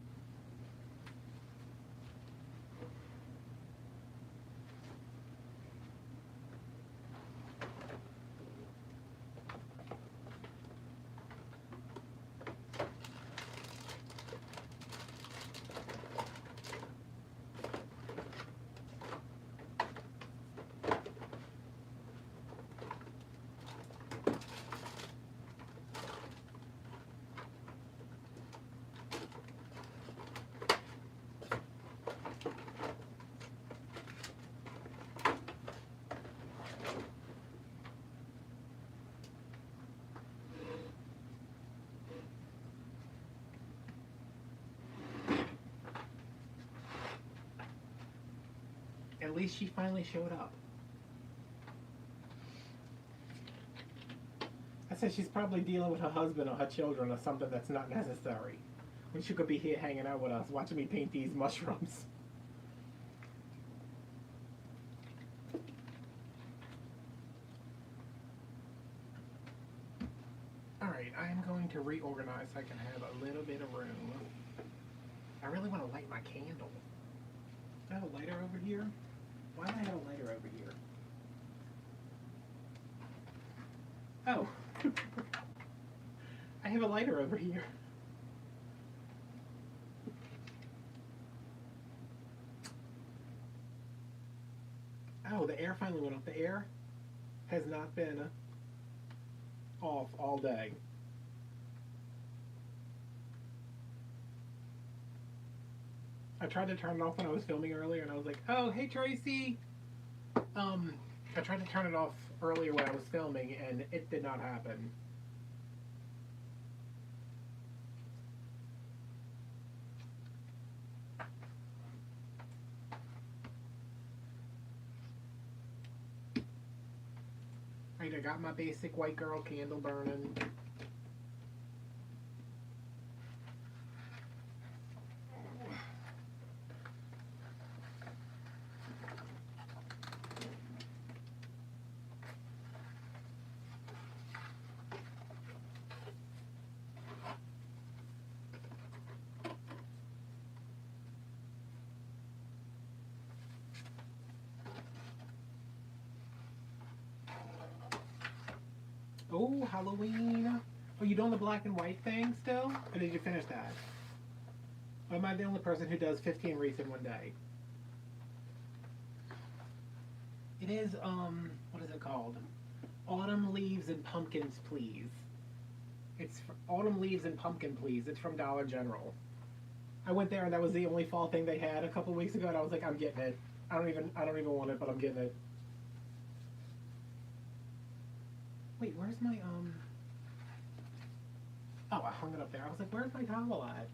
At least she finally showed up. I said she's probably dealing with her husband or her children or something that's not necessary. When she could be here hanging out with us, watching me paint these mushrooms. Alright, I am going to reorganize so I can have a little bit of room. I really want to light my candle. Do I have a lighter over here? Why do I have a lighter over here? Oh. I have a lighter over here. Oh, the air finally went off. The air has not been off all day. I tried to turn it off when I was filming earlier, and I was like, "Oh, hey Tracy." I tried to turn it off earlier when I was filming, and it did not happen. Right, I got my basic white girl candle burning. Oh, Halloween. Oh, you doing the black and white thing still? Or did you finish that? Or am I the only person who does 15 wreaths in one day? It is, what is it called? Autumn Leaves and Pumpkins, Please. It's Autumn Leaves and Pumpkin, Please. It's from Dollar General. I went there and that was the only fall thing they had a couple weeks ago, and I was like, I'm getting it. I don't even want it, but I'm getting it. Wait, where's my, oh, I hung it up there. I was like, where's my towel at?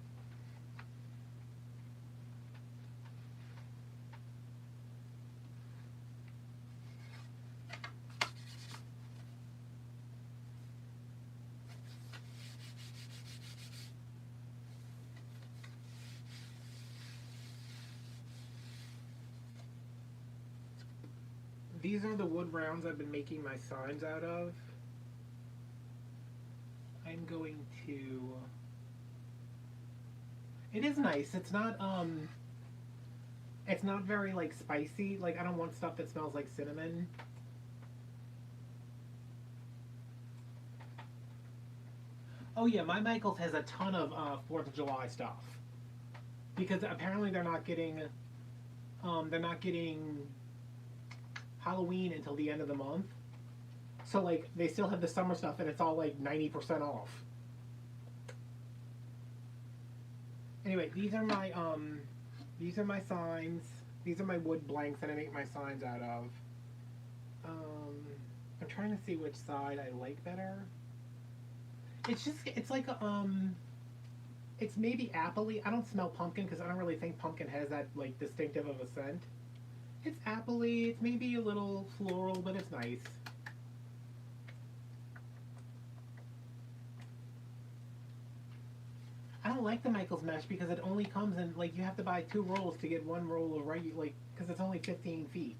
These are the wood rounds I've been making my signs out of. I'm going to... It is nice. It's not very, like, spicy. Like, I don't want stuff that smells like cinnamon. Oh yeah, my Michaels has a ton of 4th of July stuff. Because apparently they're not getting Halloween until the end of the month. So like they still have the summer stuff and it's all like 90% off. Anyway, these are my signs. These are my wood blanks that I make my signs out of. I'm trying to see which side I like better. It's like it's maybe appley. I don't smell pumpkin because I don't really think pumpkin has that like distinctive of a scent. It's appley. It's maybe a little floral, but it's nice. I don't like the Michaels mesh because it only comes in like you have to buy 2 rolls to get 1 roll of regular, like because it's only 15 feet.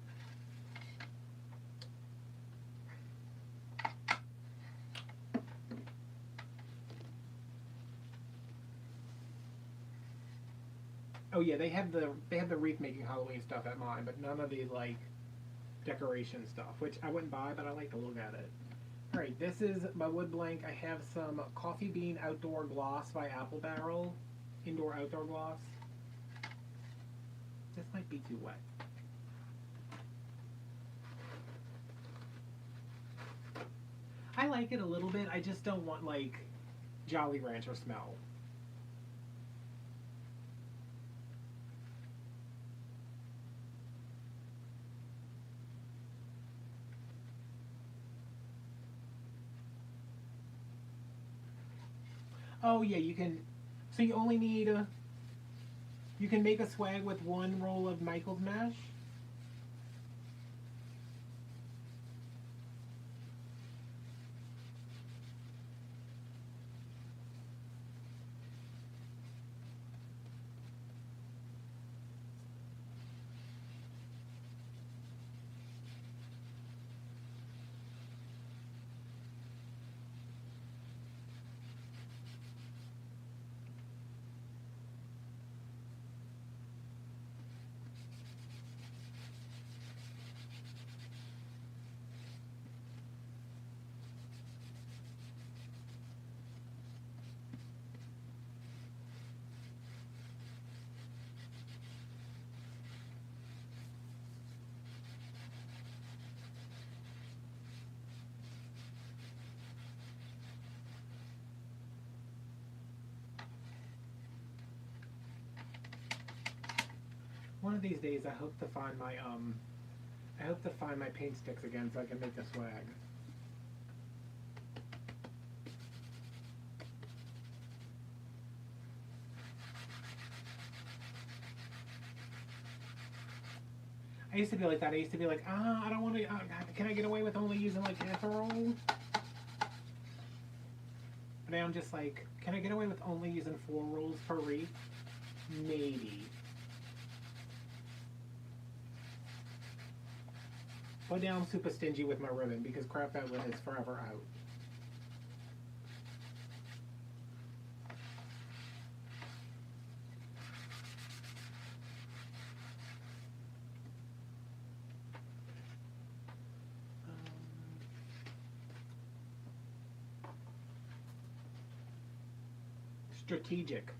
Oh yeah, they have the wreath making Halloween stuff at mine, but none of the like decoration stuff, which I wouldn't buy, but I like to look at it. All right, this is my wood blank. I have some Coffee Bean Outdoor Gloss by Apple Barrel, indoor outdoor gloss. This might be too wet. I like it a little bit. I just don't want like Jolly Rancher smell. Oh yeah, you can. So you only need you can make a swag with 1 roll of Michaels mesh. of these days I hope to find my paint sticks again so I can make the swag. I used to be like that. I used to be like, I don't want to. Can I get away with only using like half a roll? But now I'm just like, can I get away with only using 4 rolls per wreath? Maybe. But now I'm super stingy with my ribbon because Craft Outlet is forever out. Strategic.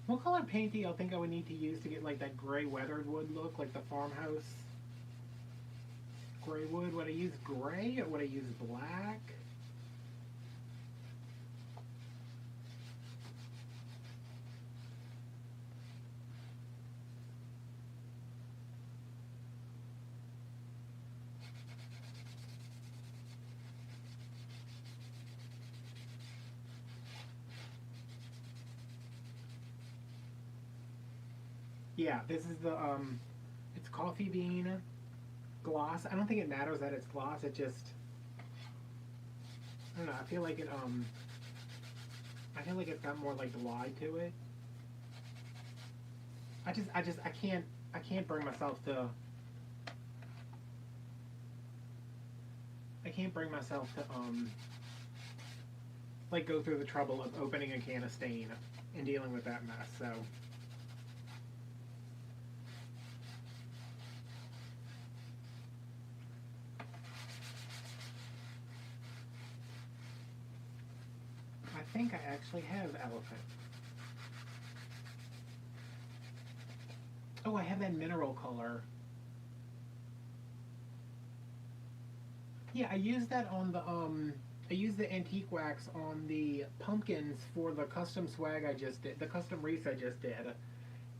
What color paint do y'all think I would need to use to get like that gray weathered wood look, like the farmhouse gray wood? Would I use gray or would I use black? Yeah, this is the it's coffee bean gloss. I don't think it matters that it's gloss. It just, I don't know. I feel like it's got more like lie to it. I can't bring myself to. I can't bring myself to like go through the trouble of opening a can of stain and dealing with that mess. So. I think I actually have elephant. Oh, I have that mineral color. Yeah, I used that on the I used the antique wax on the pumpkins for the custom swag I just did, the custom wreaths I just did,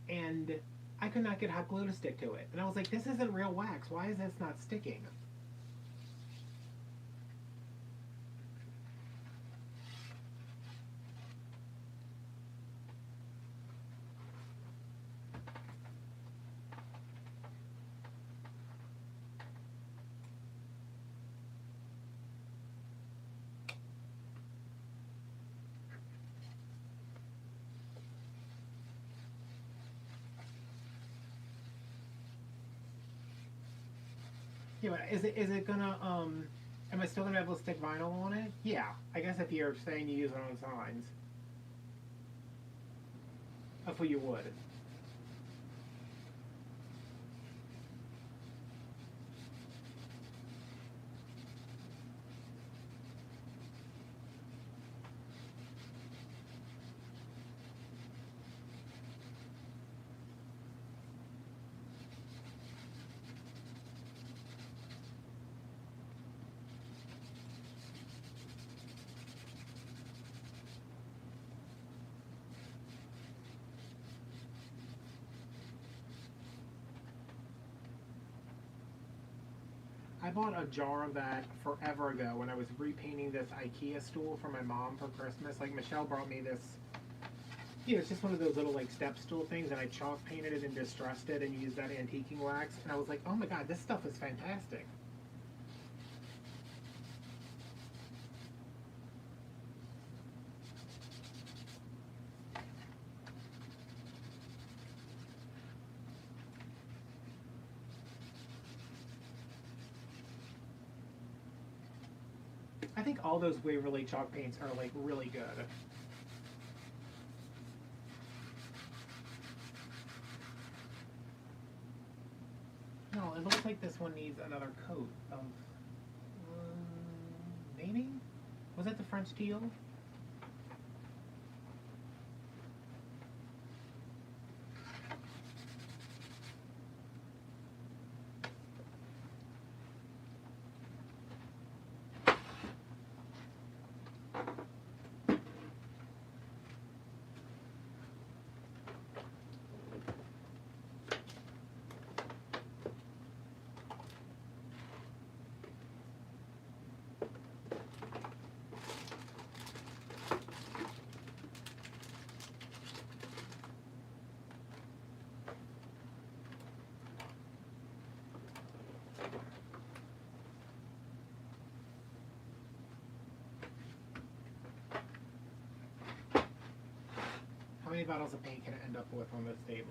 and I could not get hot glue to stick to it. And I was like, this isn't real wax. Why is this not sticking? Yeah, but is it gonna am I still gonna be able to stick vinyl on it? Yeah, I guess if you're saying you use it on signs, hopefully you would. I bought a jar of that forever ago when I was repainting this IKEA stool for my mom for Christmas. Like Michelle brought me this. Yeah, it's just one of those little like step stool things, and I chalk painted it and distressed it and used that antiquing wax, and I was like, oh my god, this stuff is fantastic. I think all those Waverly chalk paints are like really good. No, it looks like this one needs another coat of maybe? Was that the French teal? How many bottles of paint can I end up with on this table?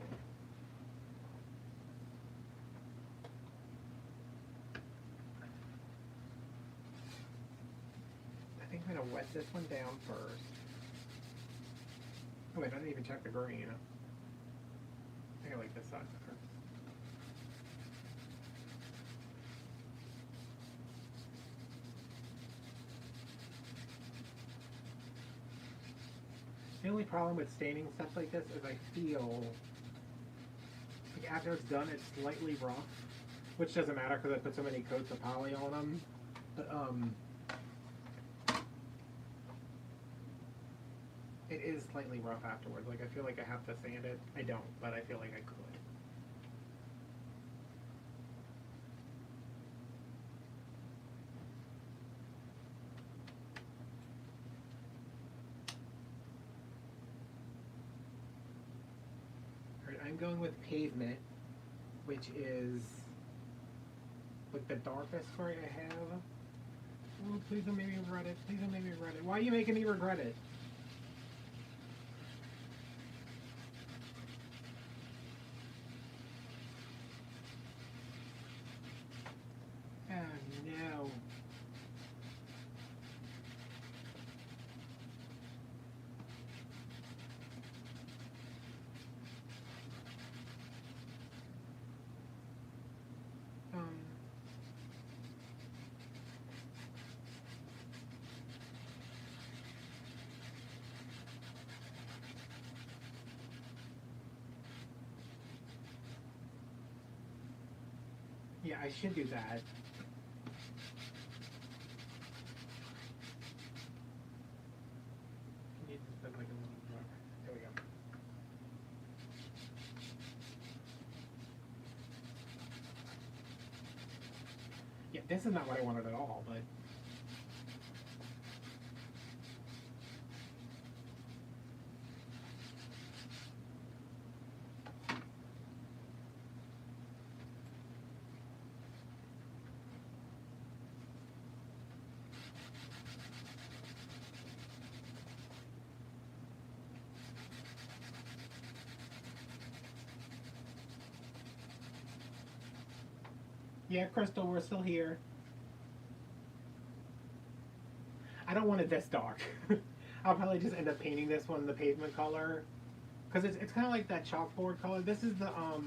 I think I'm going to wet this one down first. Oh wait, I didn't even check the green. I think I like this side better. The only problem with staining stuff like this is I feel like after it's done, it's slightly rough, which doesn't matter because I put so many coats of poly on them. But it is slightly rough afterwards. Like I feel like I have to sand it. I don't, but I feel like I could. I'm going with pavement, which is like the darkest gray I have. Oh, please don't make me regret it. Please don't make me regret it. Why are you making me regret it? Oh no. Yeah, I should do that. Can you just put like a little drop? There we go. Yeah, this is not what I wanted at all, but yeah, Crystal, we're still here. I don't want it this dark. I'll probably just end up painting this one the pavement color. Because it's kind of like that chalkboard color. This is the, I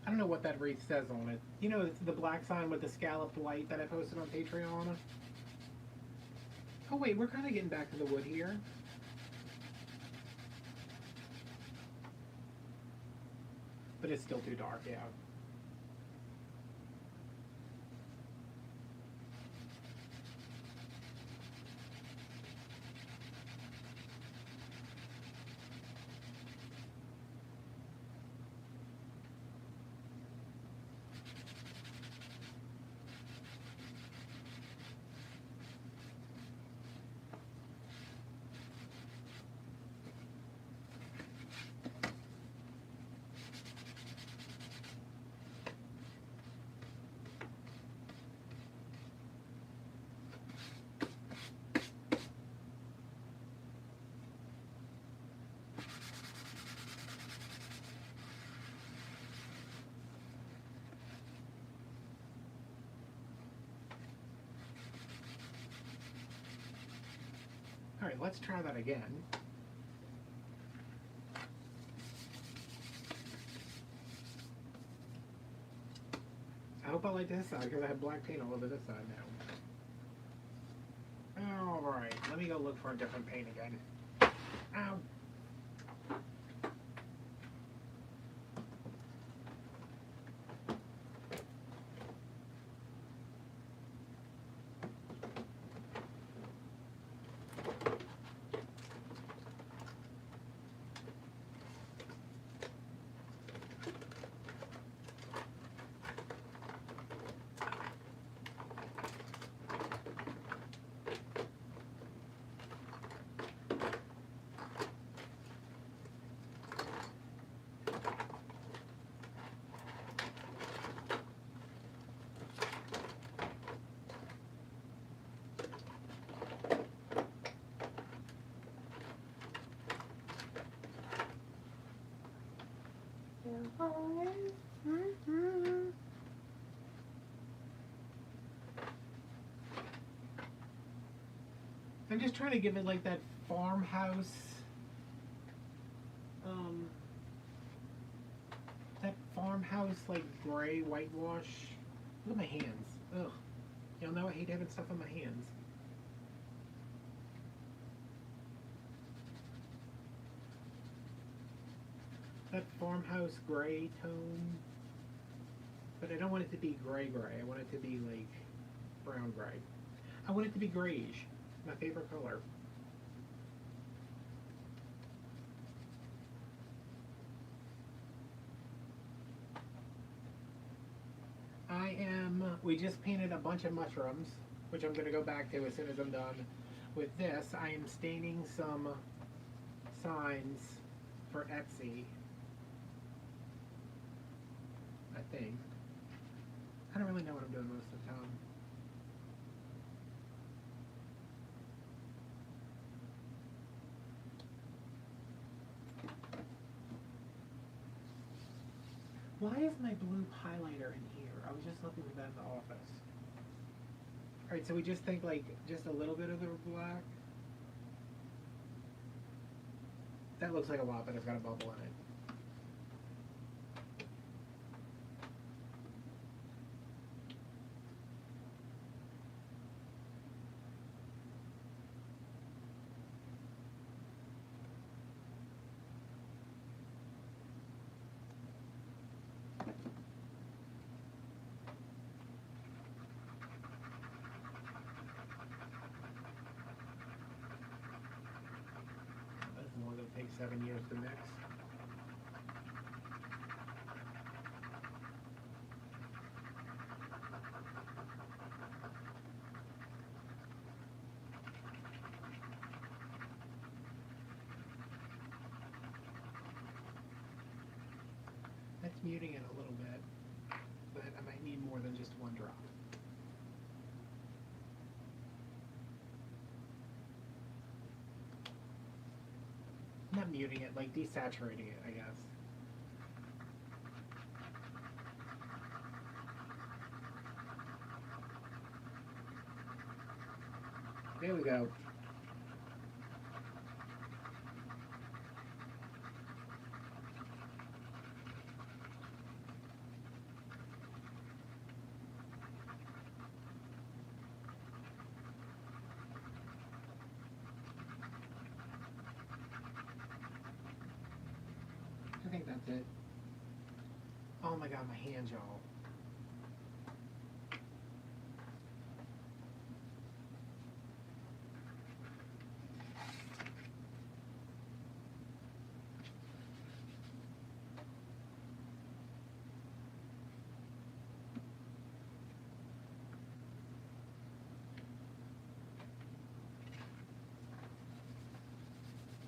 don't know what that wreath says on it. You know, it's the black sign with the scalloped light that I posted on Patreon. Oh wait, we're kind of getting back to the wood here. But it's still too dark, yeah. Alright, let's try that again. I hope I like this side because I have black paint all over this side now. Alright, let me go look for a different paint again. Ow! I'm just trying to give it like that farmhouse, like gray whitewash. Look at my hands. Ugh. Y'all know I hate having stuff on my hands. That farmhouse gray tone. But I don't want it to be gray. I want it to be like brown gray. I want it to be grayish. My favorite color. We just painted a bunch of mushrooms, which I'm going to go back to as soon as I'm done with this. I am staining some signs for Etsy, I think. I don't really know what I'm doing most of the time. Why is my blue highlighter in here? I was just looking for that in the office. Alright, so we just think like just a little bit of the black. That looks like a lot, but it's got a bubble in it. Take 7 years to mix. That's muting it a little bit, but I might need more than just one drop. Not muting it, like desaturating it, I guess. There we go. I think that's it. Oh my god, my hands, y'all.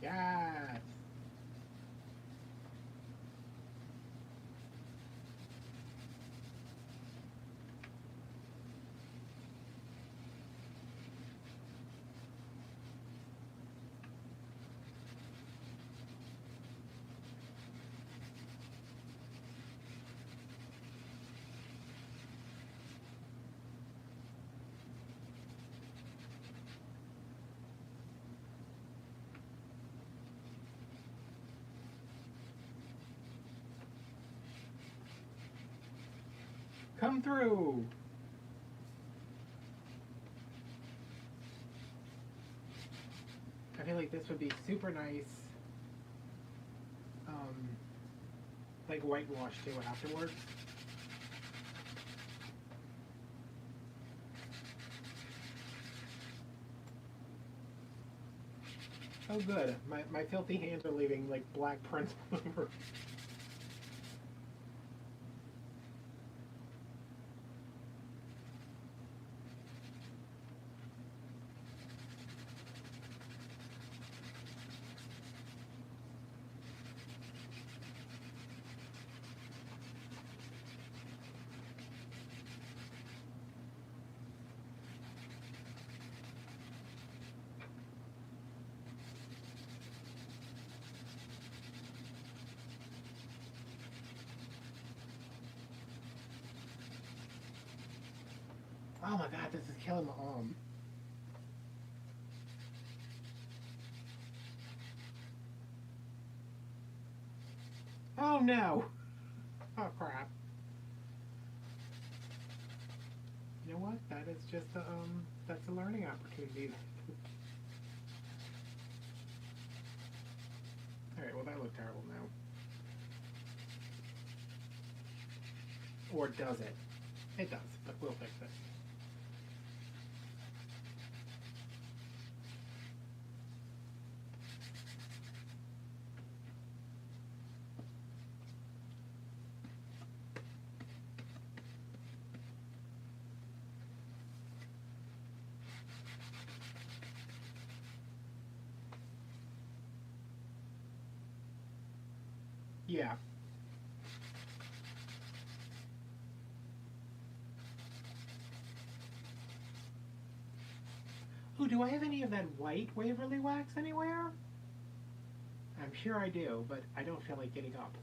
Yes! Come through. I feel like this would be super nice. Like whitewash too afterwards. Oh good. My filthy hands are leaving like black prints all over. Oh my god, this is killing my arm. Oh no! Oh crap. You know what? That is just a, that's a learning opportunity. Alright, well that looked terrible now. Or does it? It does, but we'll fix it. Yeah. Ooh, do I have any of that white Waverly wax anywhere? I'm sure I do, but I don't feel like getting up.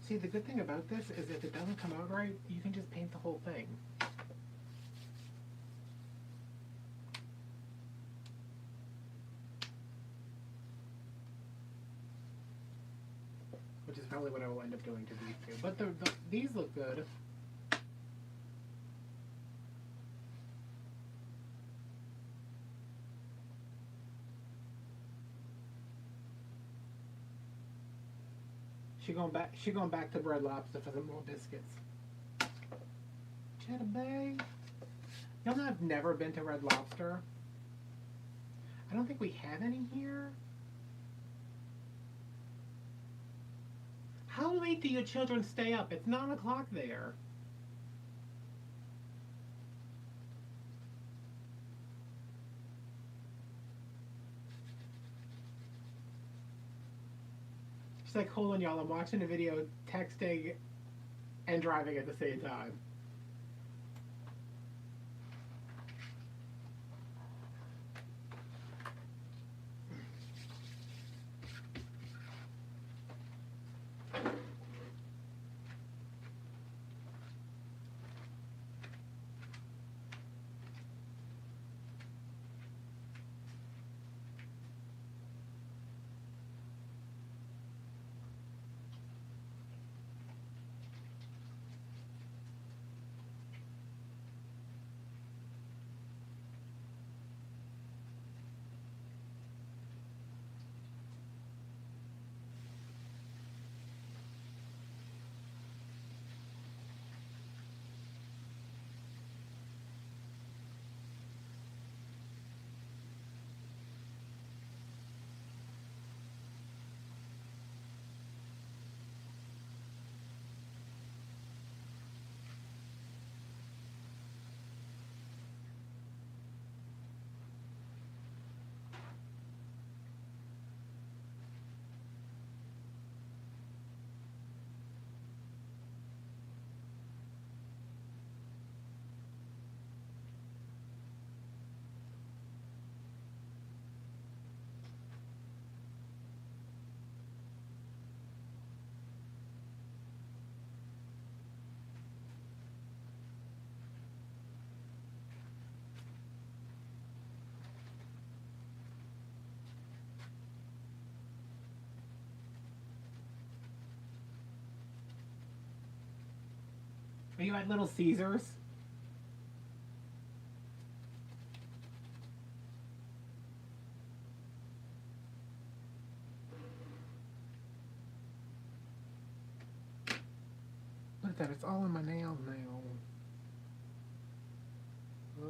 See, the good thing about this is if it doesn't come out right, you can just paint the whole thing. Which is probably what I will end up doing to these two. But these look good. She going back to Red Lobster for some more biscuits. Cheddar Bay. Y'all know I've never been to Red Lobster. I don't think we have any here. How late do your children stay up? It's 9 o'clock there. She's like, hold on, y'all, I'm watching a video, texting, and driving at the same time. Are you at Little Caesars? Look at that, it's all in my nails now. Oh.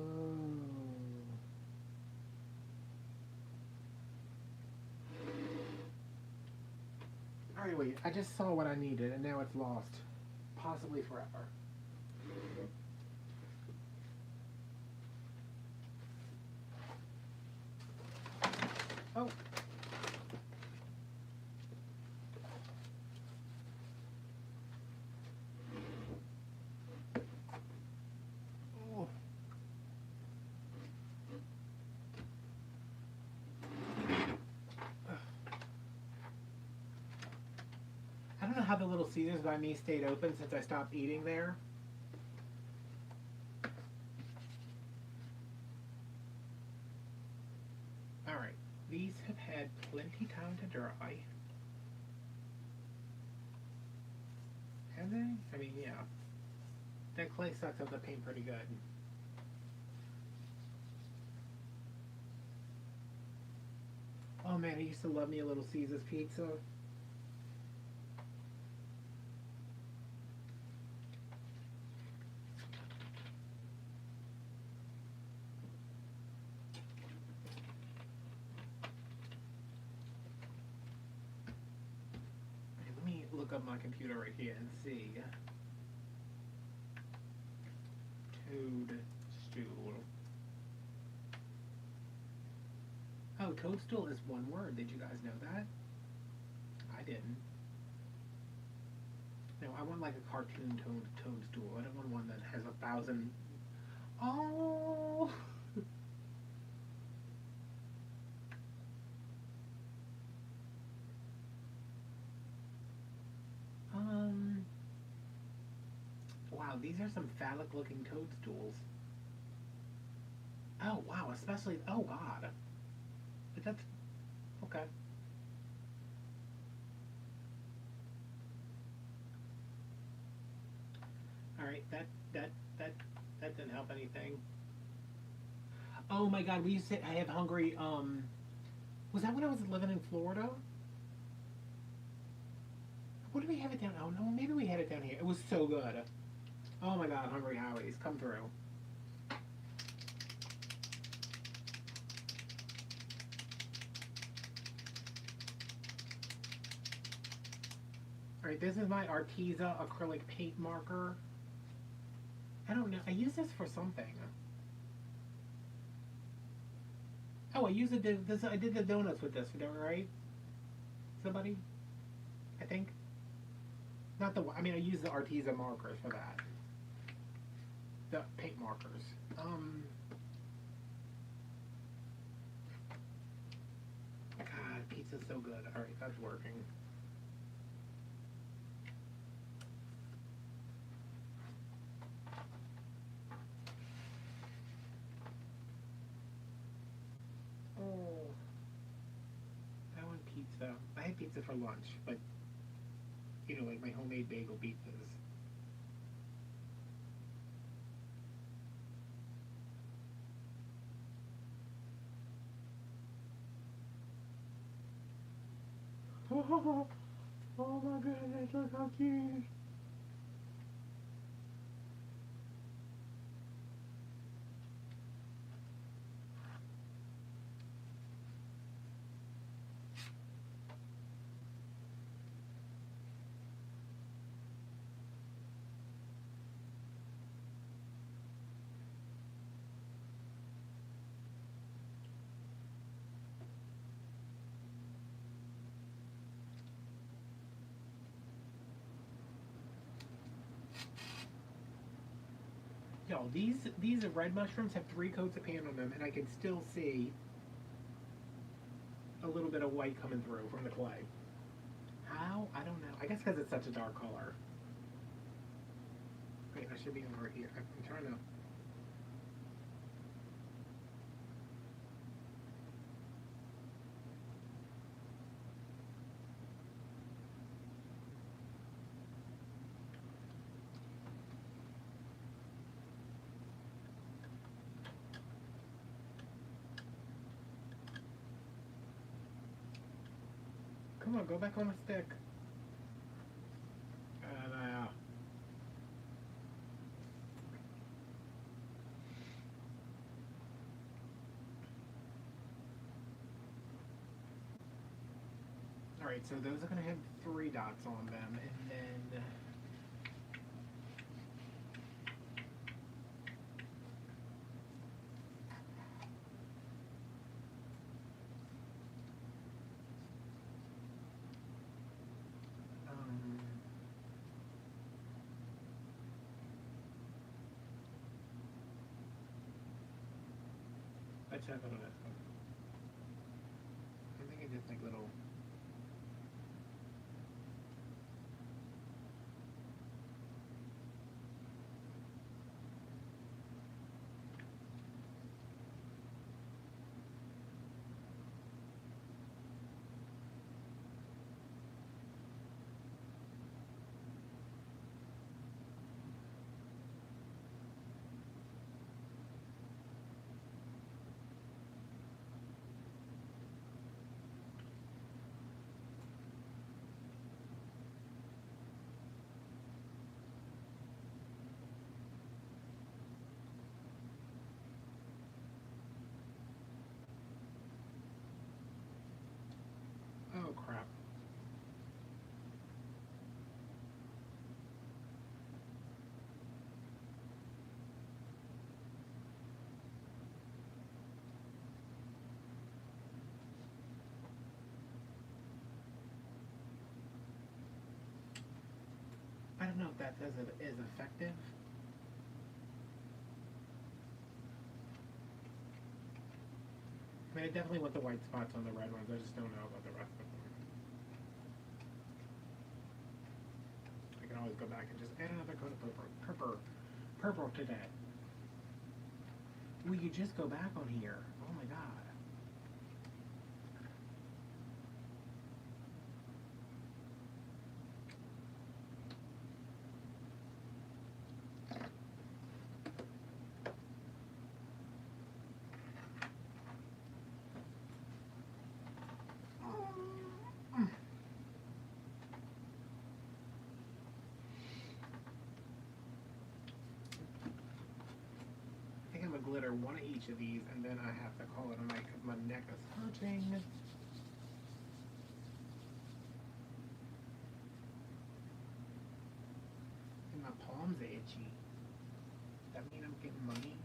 Alright, wait, I just saw what I needed and now it's lost. Possibly forever. Oh. Oh. I don't know how the Little Caesars by me stayed open since I stopped eating there. Alright, these have had plenty time to dry. Have they? I mean, yeah. That clay sucks up the paint pretty good. Oh man, I used to love me a Little Caesars pizza. Okay, let me look up my computer right here and see. Toadstool. Oh, toadstool is one word. Did you guys know that? I didn't. No, I want like a cartoon toadstool. I don't want one that has 1,000. Oh! Wow, these are some phallic-looking toadstools. Oh, wow, especially, oh God. But that's, okay. Alright, that didn't help anything. Oh my God, we used to, I have hungry, was that when I was living in Florida? What did we have it down? Oh no, maybe we had it down here. It was so good. Oh my God, Hungry Howie's, come through. Alright, this is my Arteza acrylic paint marker. I don't know, I use this for something. Oh, I used it, this, I did the donuts with this, right? Somebody? I think? Not the, I mean, I use the Arteza markers for that. The paint markers. God, pizza's so good. Alright, that's working. Oh. I want pizza. I had pizza for lunch, but, you know, like my homemade bagel pizzas. Oh, oh my goodness, look how cute. Yo, these red mushrooms have 3 coats of paint on them, and I can still see a little bit of white coming through from the clay. How? I don't know. I guess because it's such a dark color. Wait, I should be over here. I'm trying to... No, go back on the stick. And alright, so those are going to have 3 dots on them, and then let's have it on this one. I think I just like little. Oh crap. I don't know if that is effective. I mean, I definitely want the white spots on the red ones. I just don't know about the rest of them. I can always go back and just add another coat of purple to that. Will you just go back on here? Oh my god. Glitter one of each of these, and then I have to call it a night because my neck is hurting. And my palms are itchy. That mean I'm getting money?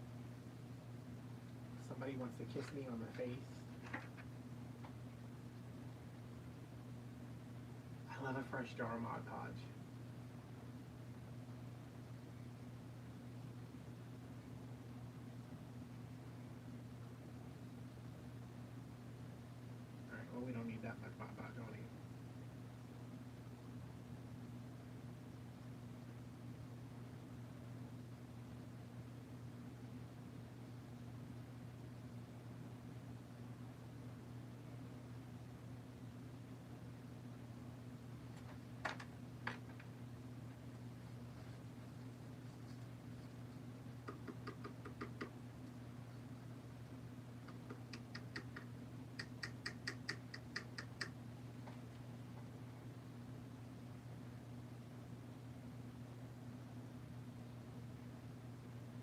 Somebody wants to kiss me on the face. I love a fresh jar of Mod Podge. Well, we don't need that much Mod Podge on it.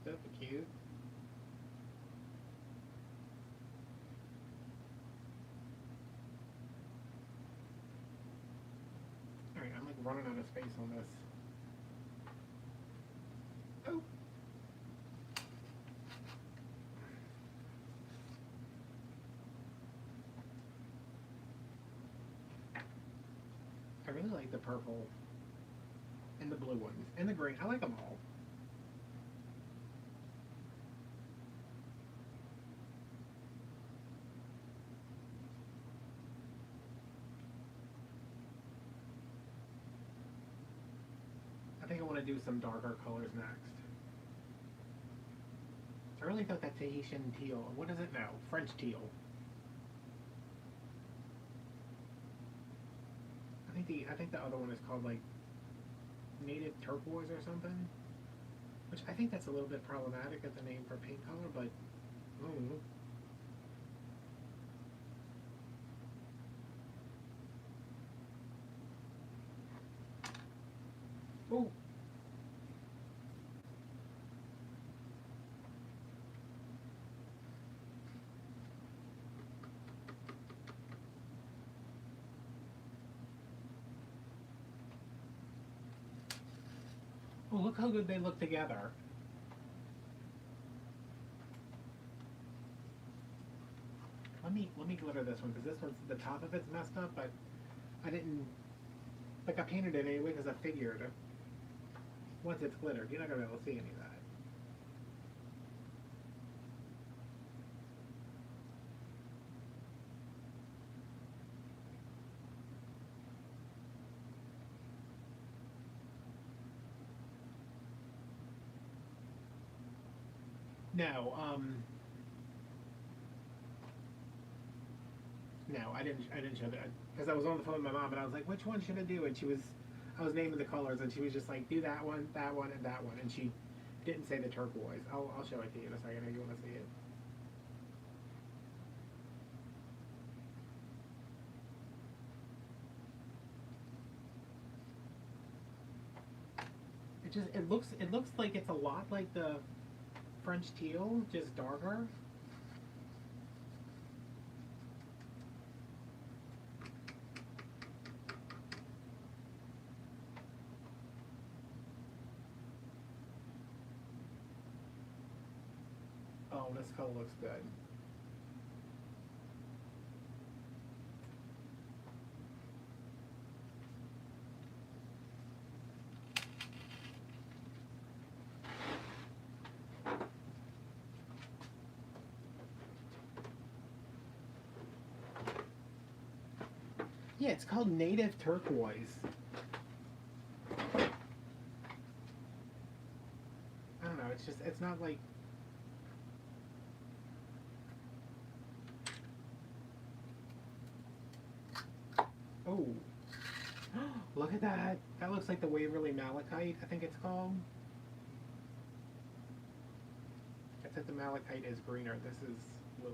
That's cute. Alright, I'm like running out of space on this. Oh! I really like the purple and the blue ones and the green. I like them all. I think I want to do some darker colors next. I really thought that Tahitian teal, what is it now? French teal. I think the other one is called like native turquoise or something. Which I think that's a little bit problematic as the name for paint color, but Oh. Oh, look how good they look together. Let me glitter this one, because this one's, the top of it's messed up, but I didn't, like, I painted it anyway because I figured once it's glittered, you're not gonna be able to see any of that. No, no, I didn't show that because I was on the phone with my mom and I was like, which one should I do? And I was naming the colors and she was just like, do that one, and that one, and she didn't say the turquoise. I'll show it to you in a second if you want to see it. It looks like it's a lot like the French teal, just darker. Oh, this color looks good. Yeah, it's called Native Turquoise. I don't know, it's not like... Oh, look at that. That looks like the Waverly Malachite, I think it's called. Except the Malachite is greener. This is bluer.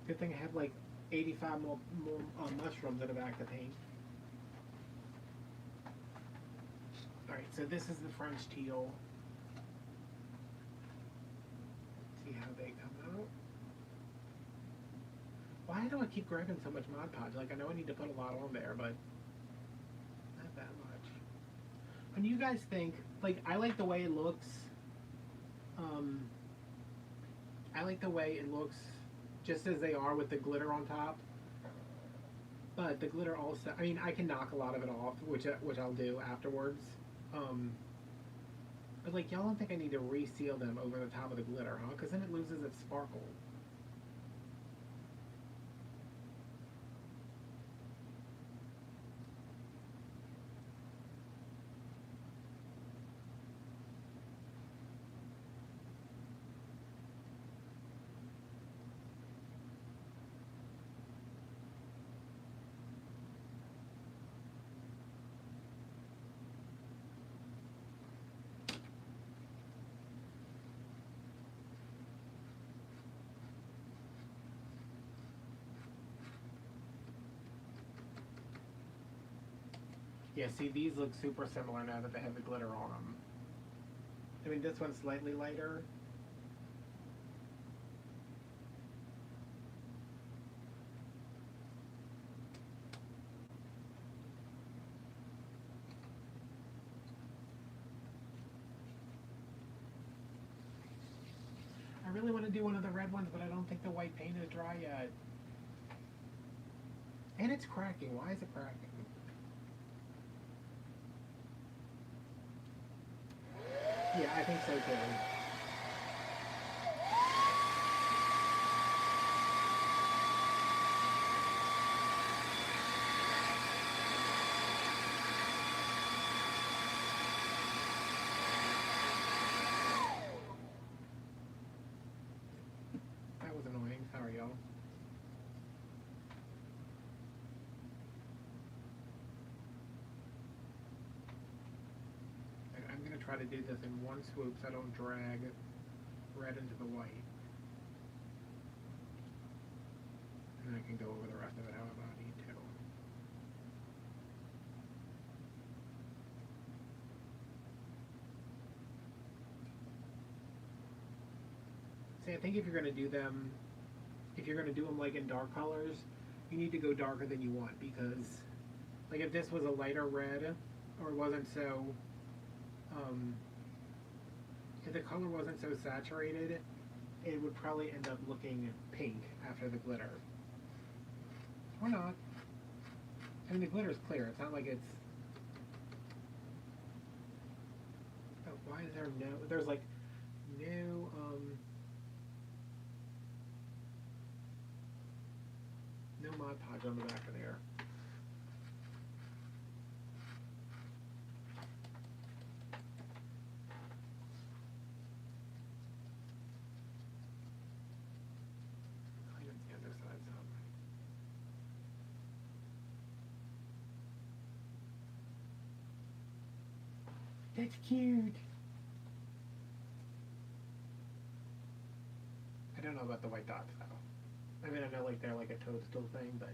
Good thing I have like 85 more mushrooms in the back to paint. Alright, so this is the French teal. See how they come out. Why do I keep grabbing so much Mod Podge? Like, I know I need to put a lot on there, but not that much. When you guys think, like, I like the way it looks. I like the way it looks just as they are with the glitter on top. But the glitter also, I mean, I can knock a lot of it off, which I'll do afterwards. But like, y'all don't think I need to reseal them over the top of the glitter, huh? Because then it loses its sparkle. Yeah, see, these look super similar now that they have the glitter on them. I mean, this one's slightly lighter. I really want to do one of the red ones, but I don't think the white paint is dry yet. And it's cracking. Why is it cracking? Yeah, I think so too. That was annoying. Sorry, y'all. I'm going to try to do this in one swoop so I don't drag red into the white. And I can go over the rest of it however I need to. See, I think if you're going to do them, if you're going to do them like in dark colors, you need to go darker than you want, because like if this was a lighter red, or wasn't so, if the color wasn't so saturated, it would probably end up looking pink after the glitter. Or not. I mean, the glitter's clear. It's not like it's... Oh, why is there no... There's like no, no Mod Podge on the back of there. That's cute. I don't know about the white dots though. I mean, I know like they're like a toadstool thing, but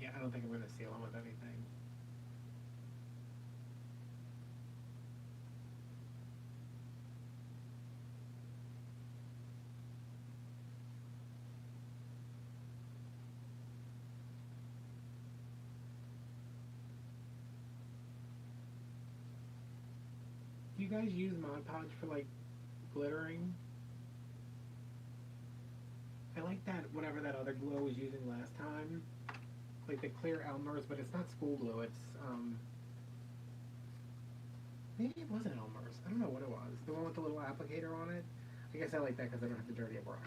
yeah, I don't think I'm going to seal them with anything. Do you guys use Mod Podge for like glittering? I like that, whatever that other glue I was using last time. Like the clear Elmer's, but it's not school glue, it's, maybe it wasn't Elmer's. I don't know what it was. The one with the little applicator on it? I guess I like that because I don't have to dirty a brush.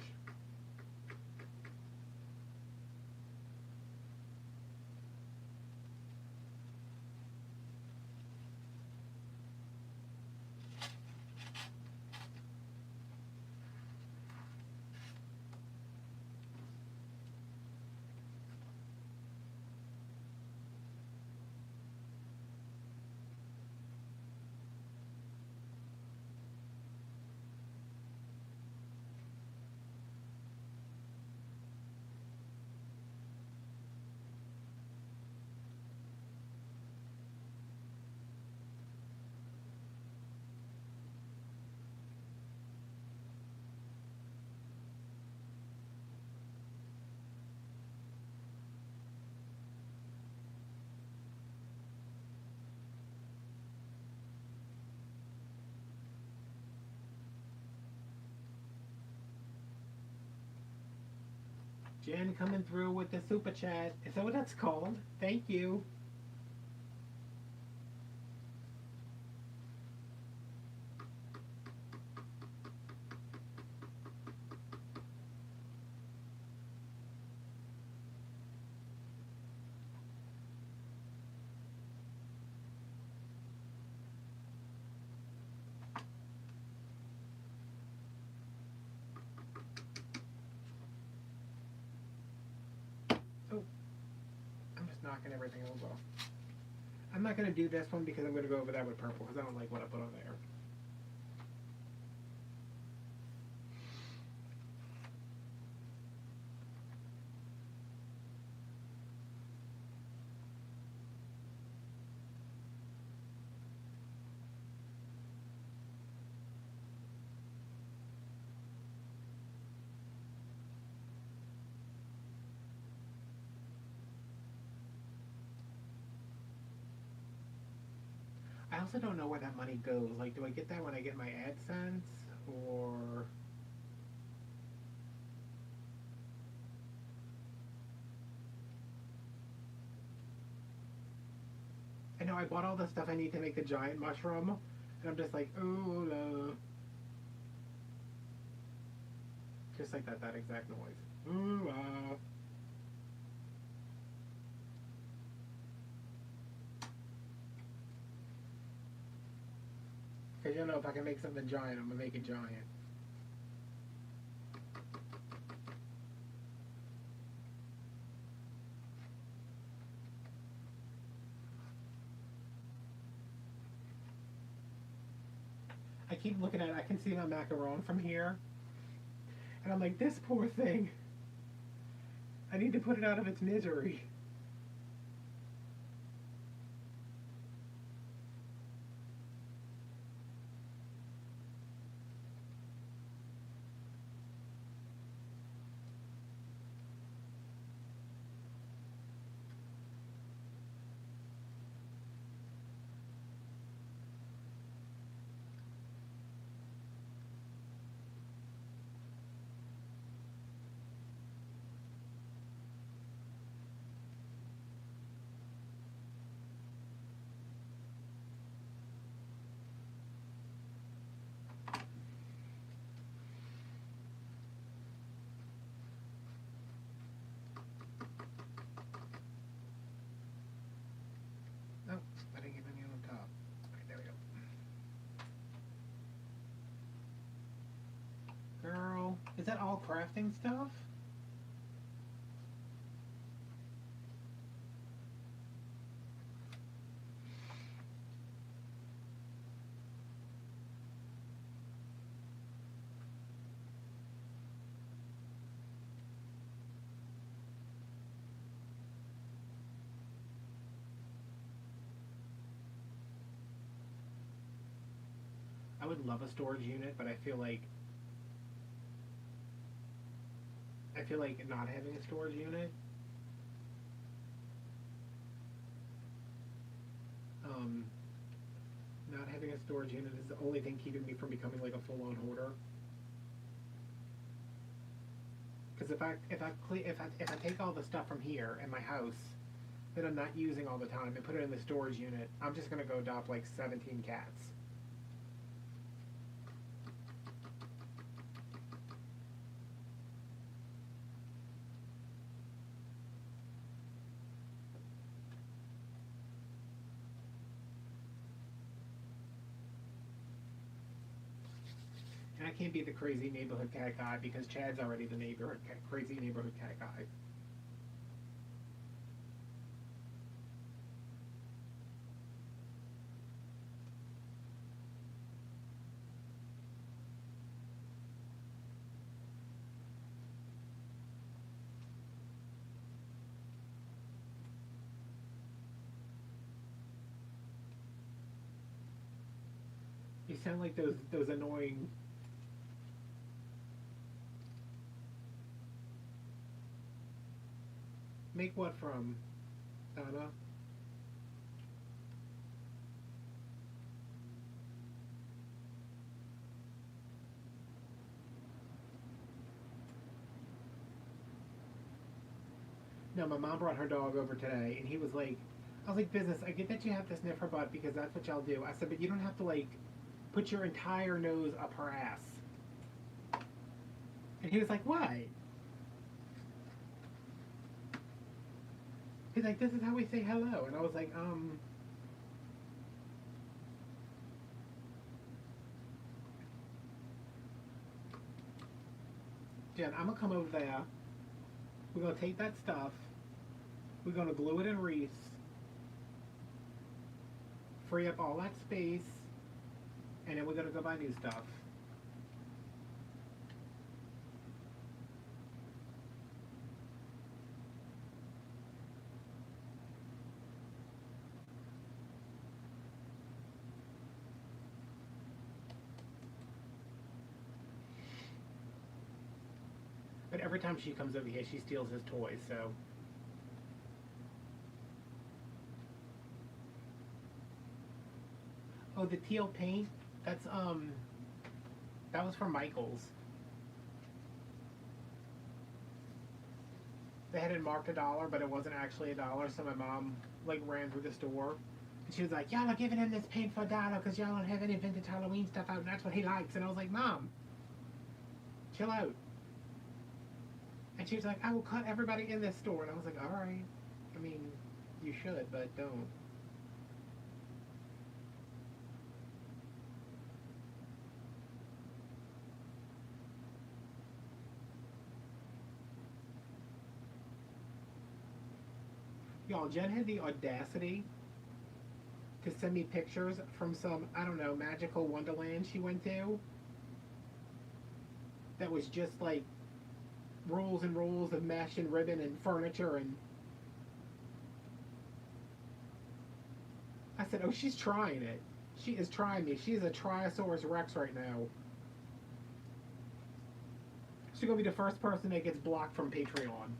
Jen coming through with the super chat. Is that what that's called? Thank you. Knocking everything over. I'm not going to do this one because I'm going to go over that with purple because I don't like what I put on there. also don't know where that money goes. Like, do I get that when I get my AdSense, or I know I bought all the stuff I need to make the giant mushroom, and I'm just like, ooh, no. Just like that exact noise. Ooh, ah. Because you know, if I can make something giant, I'm gonna make it giant. I keep looking at it. I can see my macaron from here, and I'm like, this poor thing. I need to put it out of its misery. Oh, I didn't get any on top. Alright, there we go. Girl, is that all crafting stuff? I would love a storage unit, but I feel like not having a storage unit, um, not having a storage unit is the only thing keeping me from becoming like a full-on hoarder. Because if I take all the stuff from here in my house that I'm not using all the time and put it in the storage unit, I'm just gonna go adopt like 17 cats. And I can't be the crazy neighborhood cat guy because Chad's already the crazy neighborhood cat guy. You sound like those annoying. Make what from, Donna? No, my mom brought her dog over today, and he was like, I was like, business, I get that you have to sniff her butt because that's what y'all do. I said, but you don't have to, like, put your entire nose up her ass. And he was like, why? He's like, this is how we say hello. And I was like, Jen, I'm gonna come over there. We're gonna take that stuff. We're gonna glue it in Reese. Free up all that space. And then we're gonna go buy new stuff. But every time she comes over here, she steals his toys, so. Oh, the teal paint. That's that was from Michael's. They had it marked $1, but it wasn't actually $1. So my mom like ran through the store, and she was like, "Y'all are giving him this paint for $1 because y'all don't have any vintage Halloween stuff out, and that's what he likes." And I was like, "Mom, chill out." And she was like, "I will cut everybody in this store." And I was like, "All right. I mean, you should, but don't." Y'all, Jen had the audacity to send me pictures from some, I don't know, magical wonderland she went to that was just like rolls and rolls of mesh and ribbon and furniture. And I said, "Oh, she's trying it. She is trying me. She is a Triosaurus Rex right now." She's going to be the first person that gets blocked from Patreon.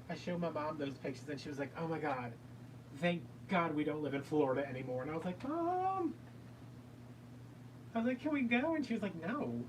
I showed my mom those pictures and she was like, "Oh my God, thank God we don't live in Florida anymore." And I was like, "Mom," I was like, "Can we go?" And she was like, "No."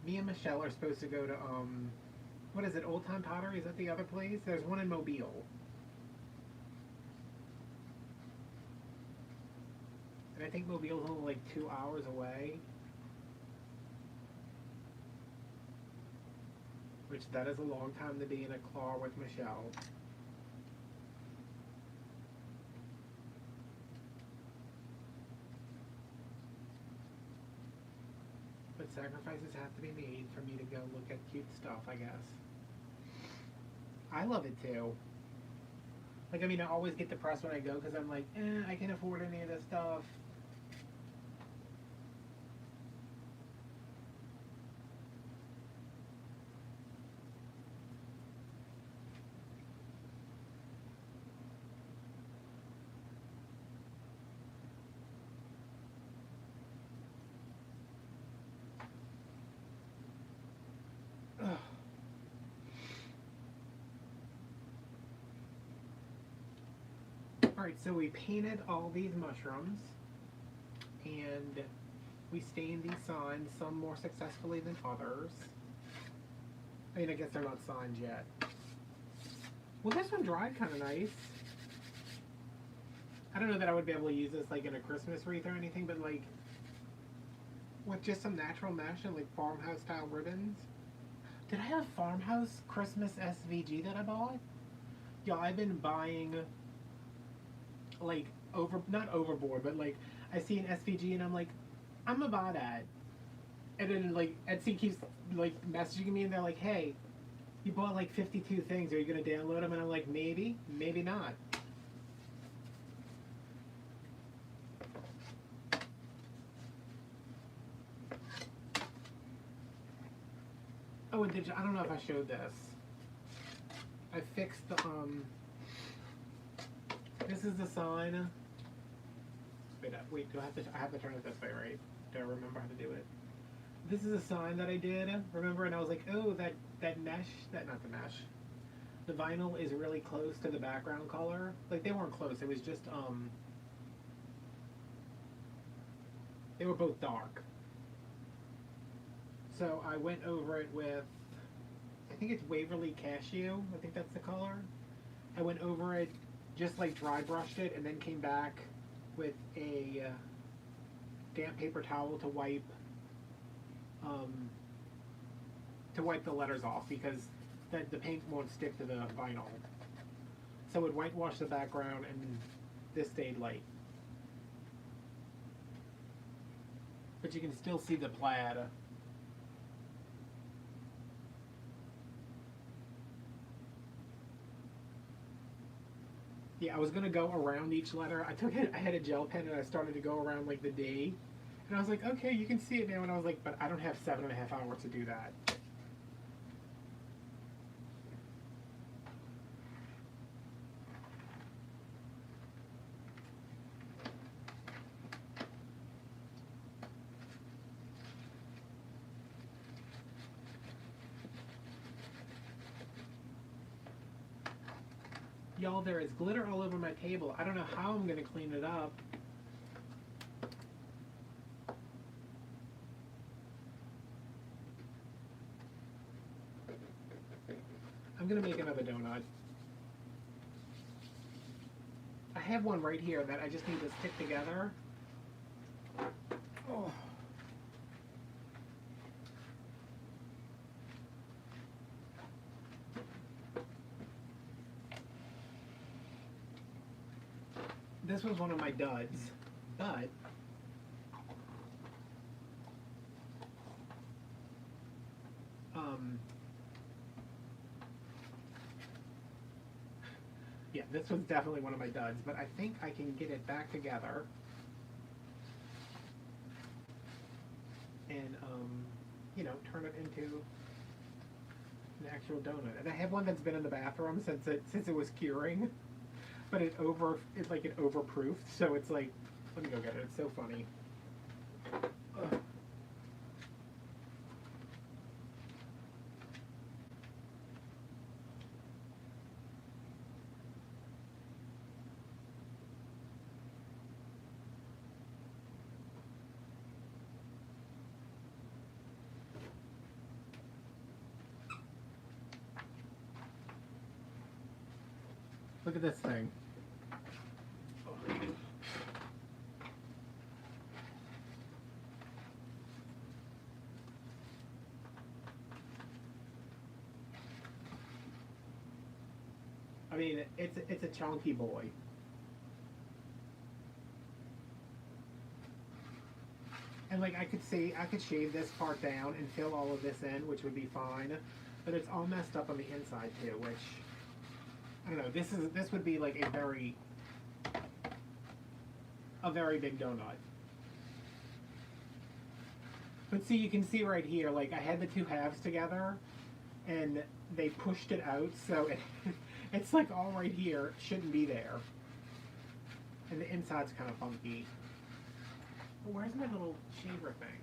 Me and Michelle are supposed to go to what is it, Old Time Pottery? Is that the other place? There's one in Mobile. And I think Mobile's only like 2 hours away. Which that is a long time to be in a car with Michelle. But sacrifices have to be made for me to go look at cute stuff, I guess. I love it too. Like, I mean, I always get depressed when I go because I'm like, I can't afford any of this stuff. Ugh. Alright, so we painted all these mushrooms and we stained these signs, some more successfully than others. I mean, I guess they're not signed yet. Well, this one dried kind of nice. I don't know that I would be able to use this like in a Christmas wreath or anything, but like with just some natural mesh and like farmhouse style ribbons. Did I have farmhouse Christmas SVG that I bought? Yeah, I've been buying like not overboard, but like I see an SVG and I'm like, I'm gonna buy that. And then like Etsy keeps like messaging me and they're like, "Hey, you bought like 52 things. Are you gonna download them?" And I'm like, maybe, maybe not. Oh, and I don't know if I showed this. I fixed the this is the sign. Wait, do I have to turn it this way, right? Do I remember how to do it? This is a sign that I did, remember? And I was like, oh, that mesh, not the mesh. The vinyl is really close to the background color. Like, they weren't close, it was just, they were both dark. So I went over it with, I think it's Waverly Cashew, I think that's the color. I went over it, just like dry brushed it, and then came back with a damp paper towel to wipe the letters off, because the paint won't stick to the vinyl. So it whitewashed the background, and this stayed light. But you can still see the plaid. Yeah, I was gonna go around each letter. I had a gel pen and I started to go around like the D, and I was like, okay, you can see it now. And I was like, but I don't have 7.5 hours to do that. Y'all, there is glitter all over my table. I don't know how I'm gonna clean it up. I'm gonna make another donut. I have one right here that I just need to stick together. Oh. This was one of my duds, but yeah, this was definitely one of my duds, but I think I can get it back together and you know, turn it into an actual donut. And I have one that's been in the bathroom since it was curing. But it overproofed, so it's like, let me go get it. It's so funny. Ugh. Look at this thing. I mean, it's a chunky boy. And like I could shave this part down and fill all of this in, which would be fine. But it's all messed up on the inside too, which I don't know. This would be like a very big donut. But see, you can see right here, like I had the two halves together, and they pushed it out, so it's like all right here. It shouldn't be there. And the inside's kind of funky. Oh, where's my little shaver thing?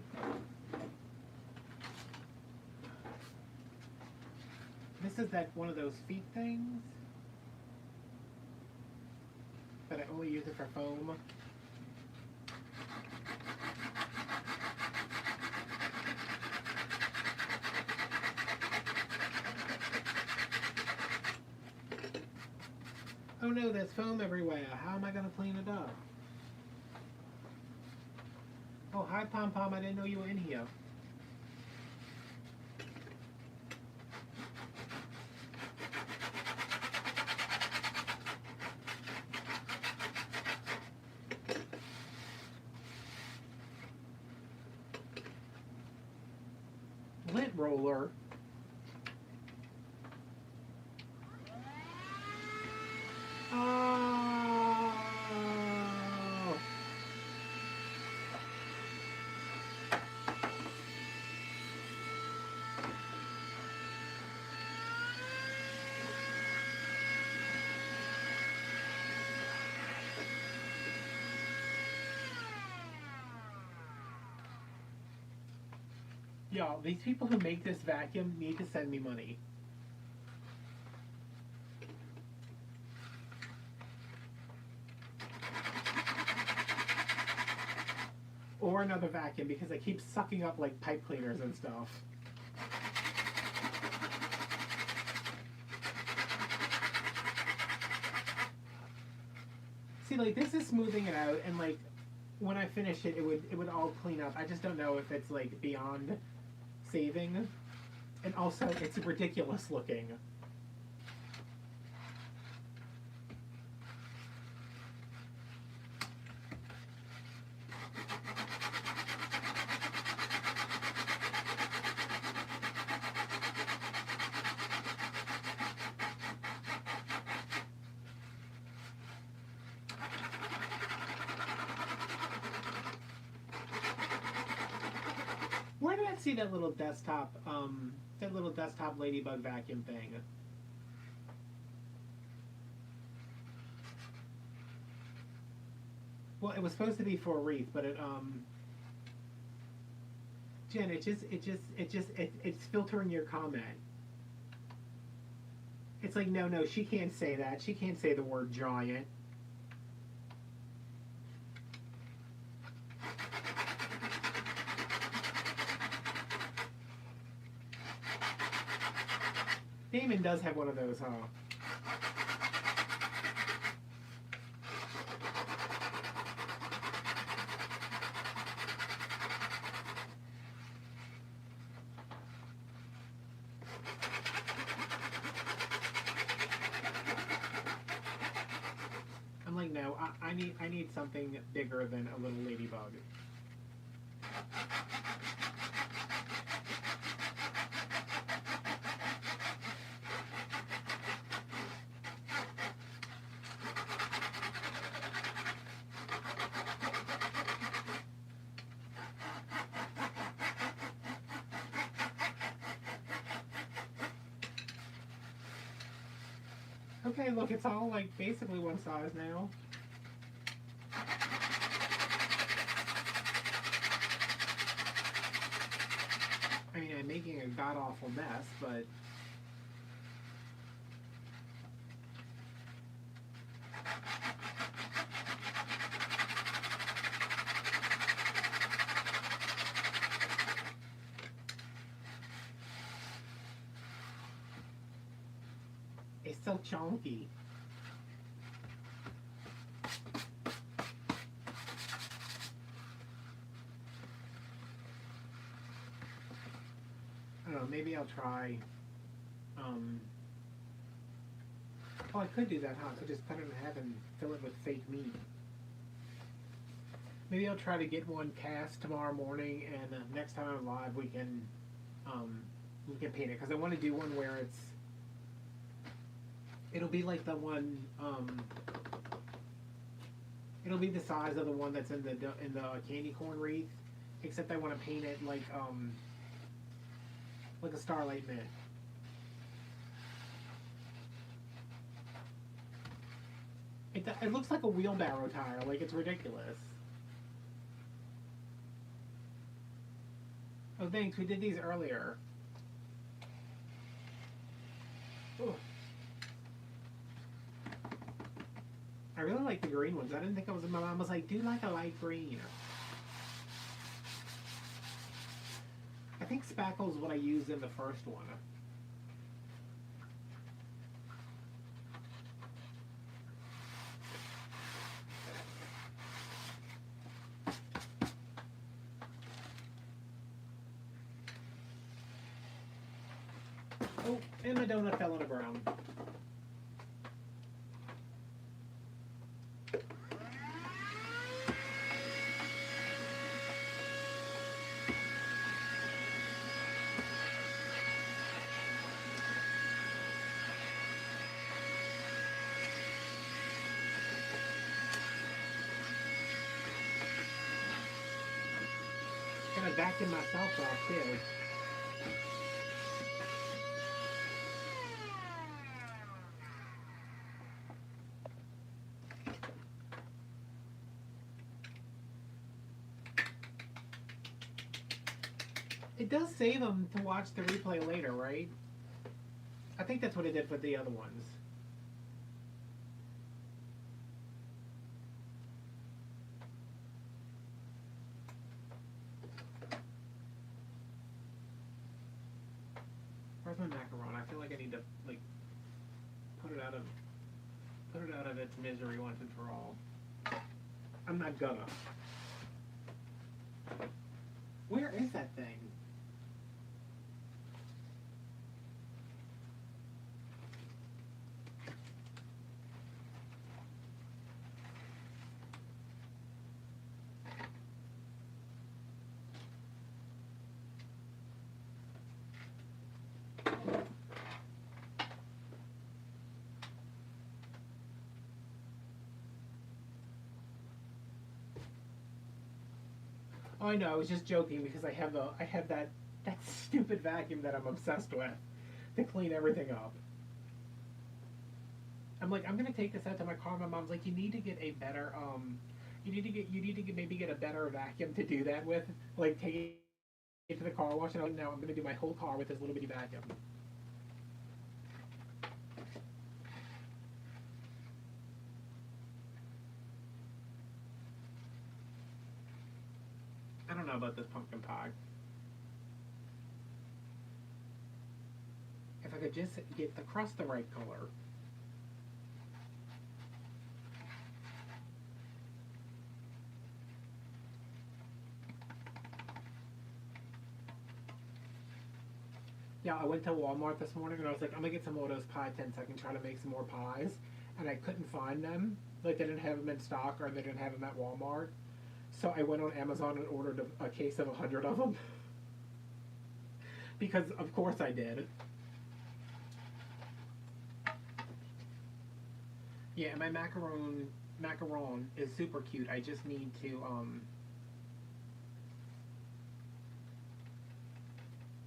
This is that one of those feet things, but I only use it for foam. Oh no, there's foam everywhere. How am I gonna clean it up? Oh, hi Pom Pom, I didn't know you were in here. Lint roller. Oh. Y'all, these people who make this vacuum need to send me money. Or another vacuum, because I keep sucking up like pipe cleaners and stuff. See, See, like, this is smoothing it out, and, like, when I finish it, it would all clean up. I just don't know if it's, like, beyond saving. And also, it's ridiculous looking. Where did I see that little desktop ladybug vacuum thing? Well, it was supposed to be for a wreath, but Jen, it's filtering your comment. It's like, no, she can't say that. She can't say the word giant. Damon does have one of those, huh? I'm like, no, I need something bigger than a little ladybug. Okay, look, it's all like basically one size now. I mean, I'm making a god-awful mess, but it's so chunky. I don't know, maybe I'll try, oh, I could do that, huh? I could just cut it in half and fill it with fake meat. Maybe I'll try to get one cast tomorrow morning, and next time I'm live we can paint it, because I want to do one where it'll be like the one, it'll be the size of the one that's in the candy corn wreath, except I want to paint it like a Starlight Mint. It looks like a wheelbarrow tire, like it's ridiculous. Oh, thanks, we did these earlier. Ugh. I really like the green ones. I didn't think I was. My mom was like, "Do like a light green." I think spackle is what I used in the first one. Oh, and my donut fell on the ground. Gonna vacuum myself off too. It does save them to watch the replay later, right? I think that's what it did for the other ones. Where's my macaron? I feel like I need to like put it out of its misery once and for all. I'm not gonna. Where is that thing? Oh, I know. I was just joking because I have that stupid vacuum that I'm obsessed with to clean everything up. I'm like, I'm gonna take this out to my car. My mom's like, you need to get a better you need to maybe get a better vacuum to do that with. Like, take it to the car wash, and I'm like, no, I'm gonna do my whole car with this little bitty vacuum. I don't know about this pumpkin pie. If I could just get the crust the right color. Yeah, I went to Walmart this morning and I was like, I'm gonna get some of those pie tins so I can try to make some more pies. And I couldn't find them. Like, they didn't have them in stock or they didn't have them at Walmart. So I went on Amazon and ordered a case of 100 of them. Because, of course, I did. Yeah, and my macaron is super cute. I just need to,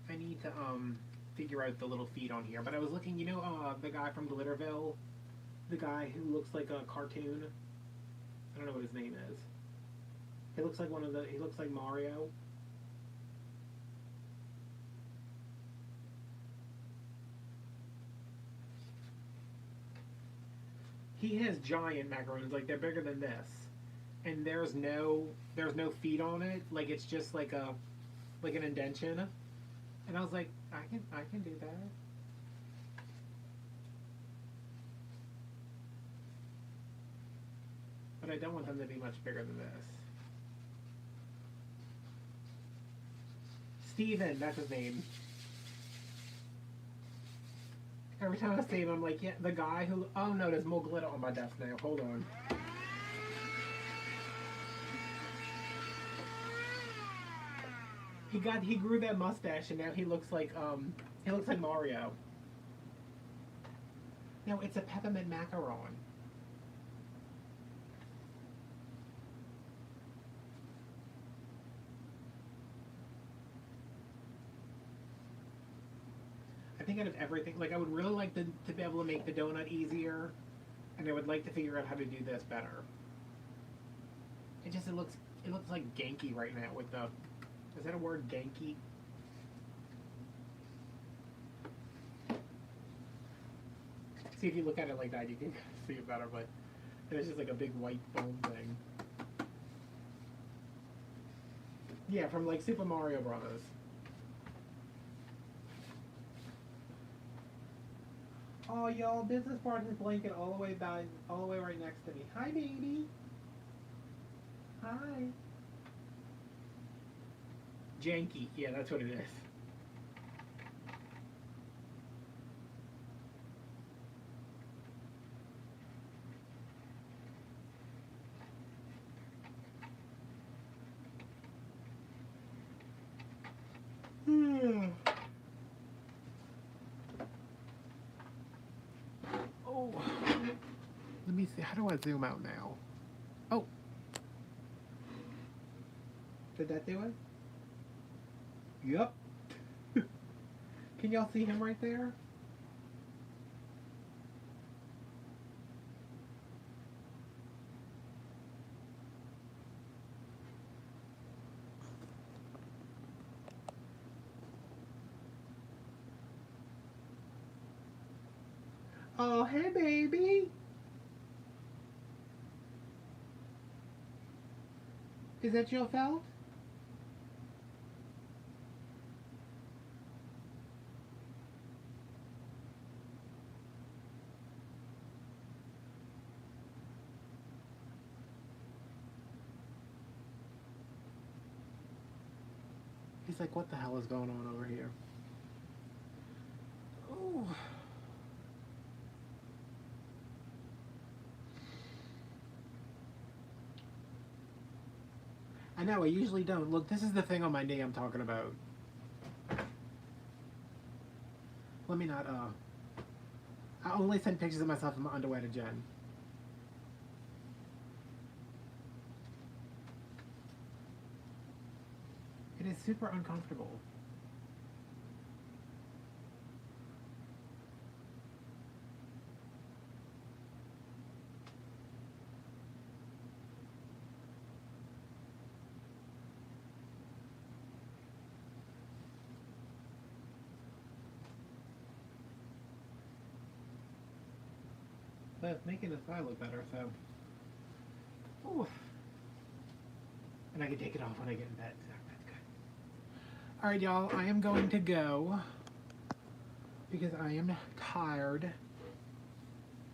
I need to, figure out the little feet on here. But I was looking, you know, the guy from Glitterville? The guy who looks like a cartoon? I don't know what his name is. He looks like he looks like Mario. He has giant macaroons, like they're bigger than this. And there's no feet on it. Like, it's just like like an indention. And I was like, I can do that. But I don't want them to be much bigger than this. Steven, that's his name. Every time I see him, I'm like, yeah, the guy who. Oh no, there's more glitter on my desk now. Hold on. He grew that mustache and now he looks like Mario. No, it's a peppermint macaron. I think out of everything, like, I would really like to be able to make the donut easier, and I would like to figure out how to do this better. It looks like ganky right now with the. Is that a word, ganky? See, if you look at it like that, you can see it better, but it's just like a big white foam thing. Yeah, from like Super Mario Brothers. Oh, y'all, business partner's blanket all the way right next to me. Hi, baby. Hi. Janky. Yeah, that's what it is. Oh. Let me see. How do I zoom out now? Oh. Did that do it? Yep. Can y'all see him right there? Oh, hey, baby. Is that your felt? just like, what the hell is going on over here? Oh. I know, I usually don't. Look, this is the thing on my knee I'm talking about. Let me not, I only send pictures of myself in my underwear to Jen. It is super uncomfortable. But it's making this eye look better, so. Ooh. And I can take it off when I get in bed, so that's good. Alright, y'all, I am going to go because I am tired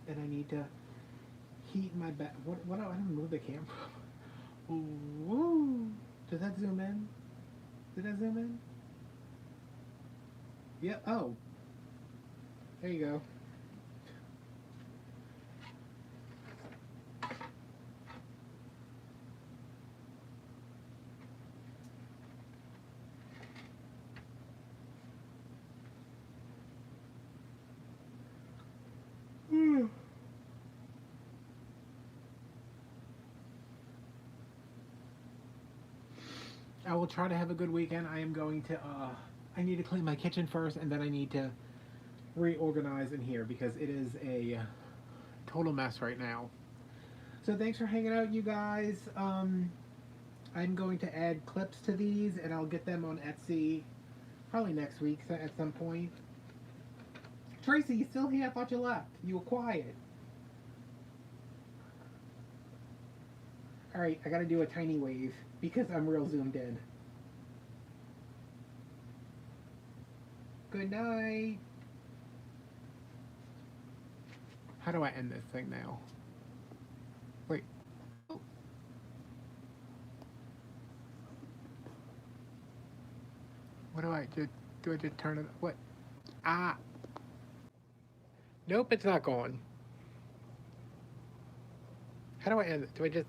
and I need to heat my bed. What? I don't move the camera. Ooh. Does that zoom in? Did that zoom in? Yeah, oh. There you go. I will try to have a good weekend. I am going to, I need to clean my kitchen first, and then I need to reorganize in here because it is a total mess right now. So thanks for hanging out, you guys. I'm going to add clips to these, and I'll get them on Etsy probably next week at some point. Tracy, you still here? I thought you left. You were quiet. Alright, I gotta do a tiny wave because I'm real zoomed in. Good night. How do I end this thing now? Wait. Oh. What do I do? Do I just turn it? What? Ah. Nope, it's not gone. How do I end it? Do I just...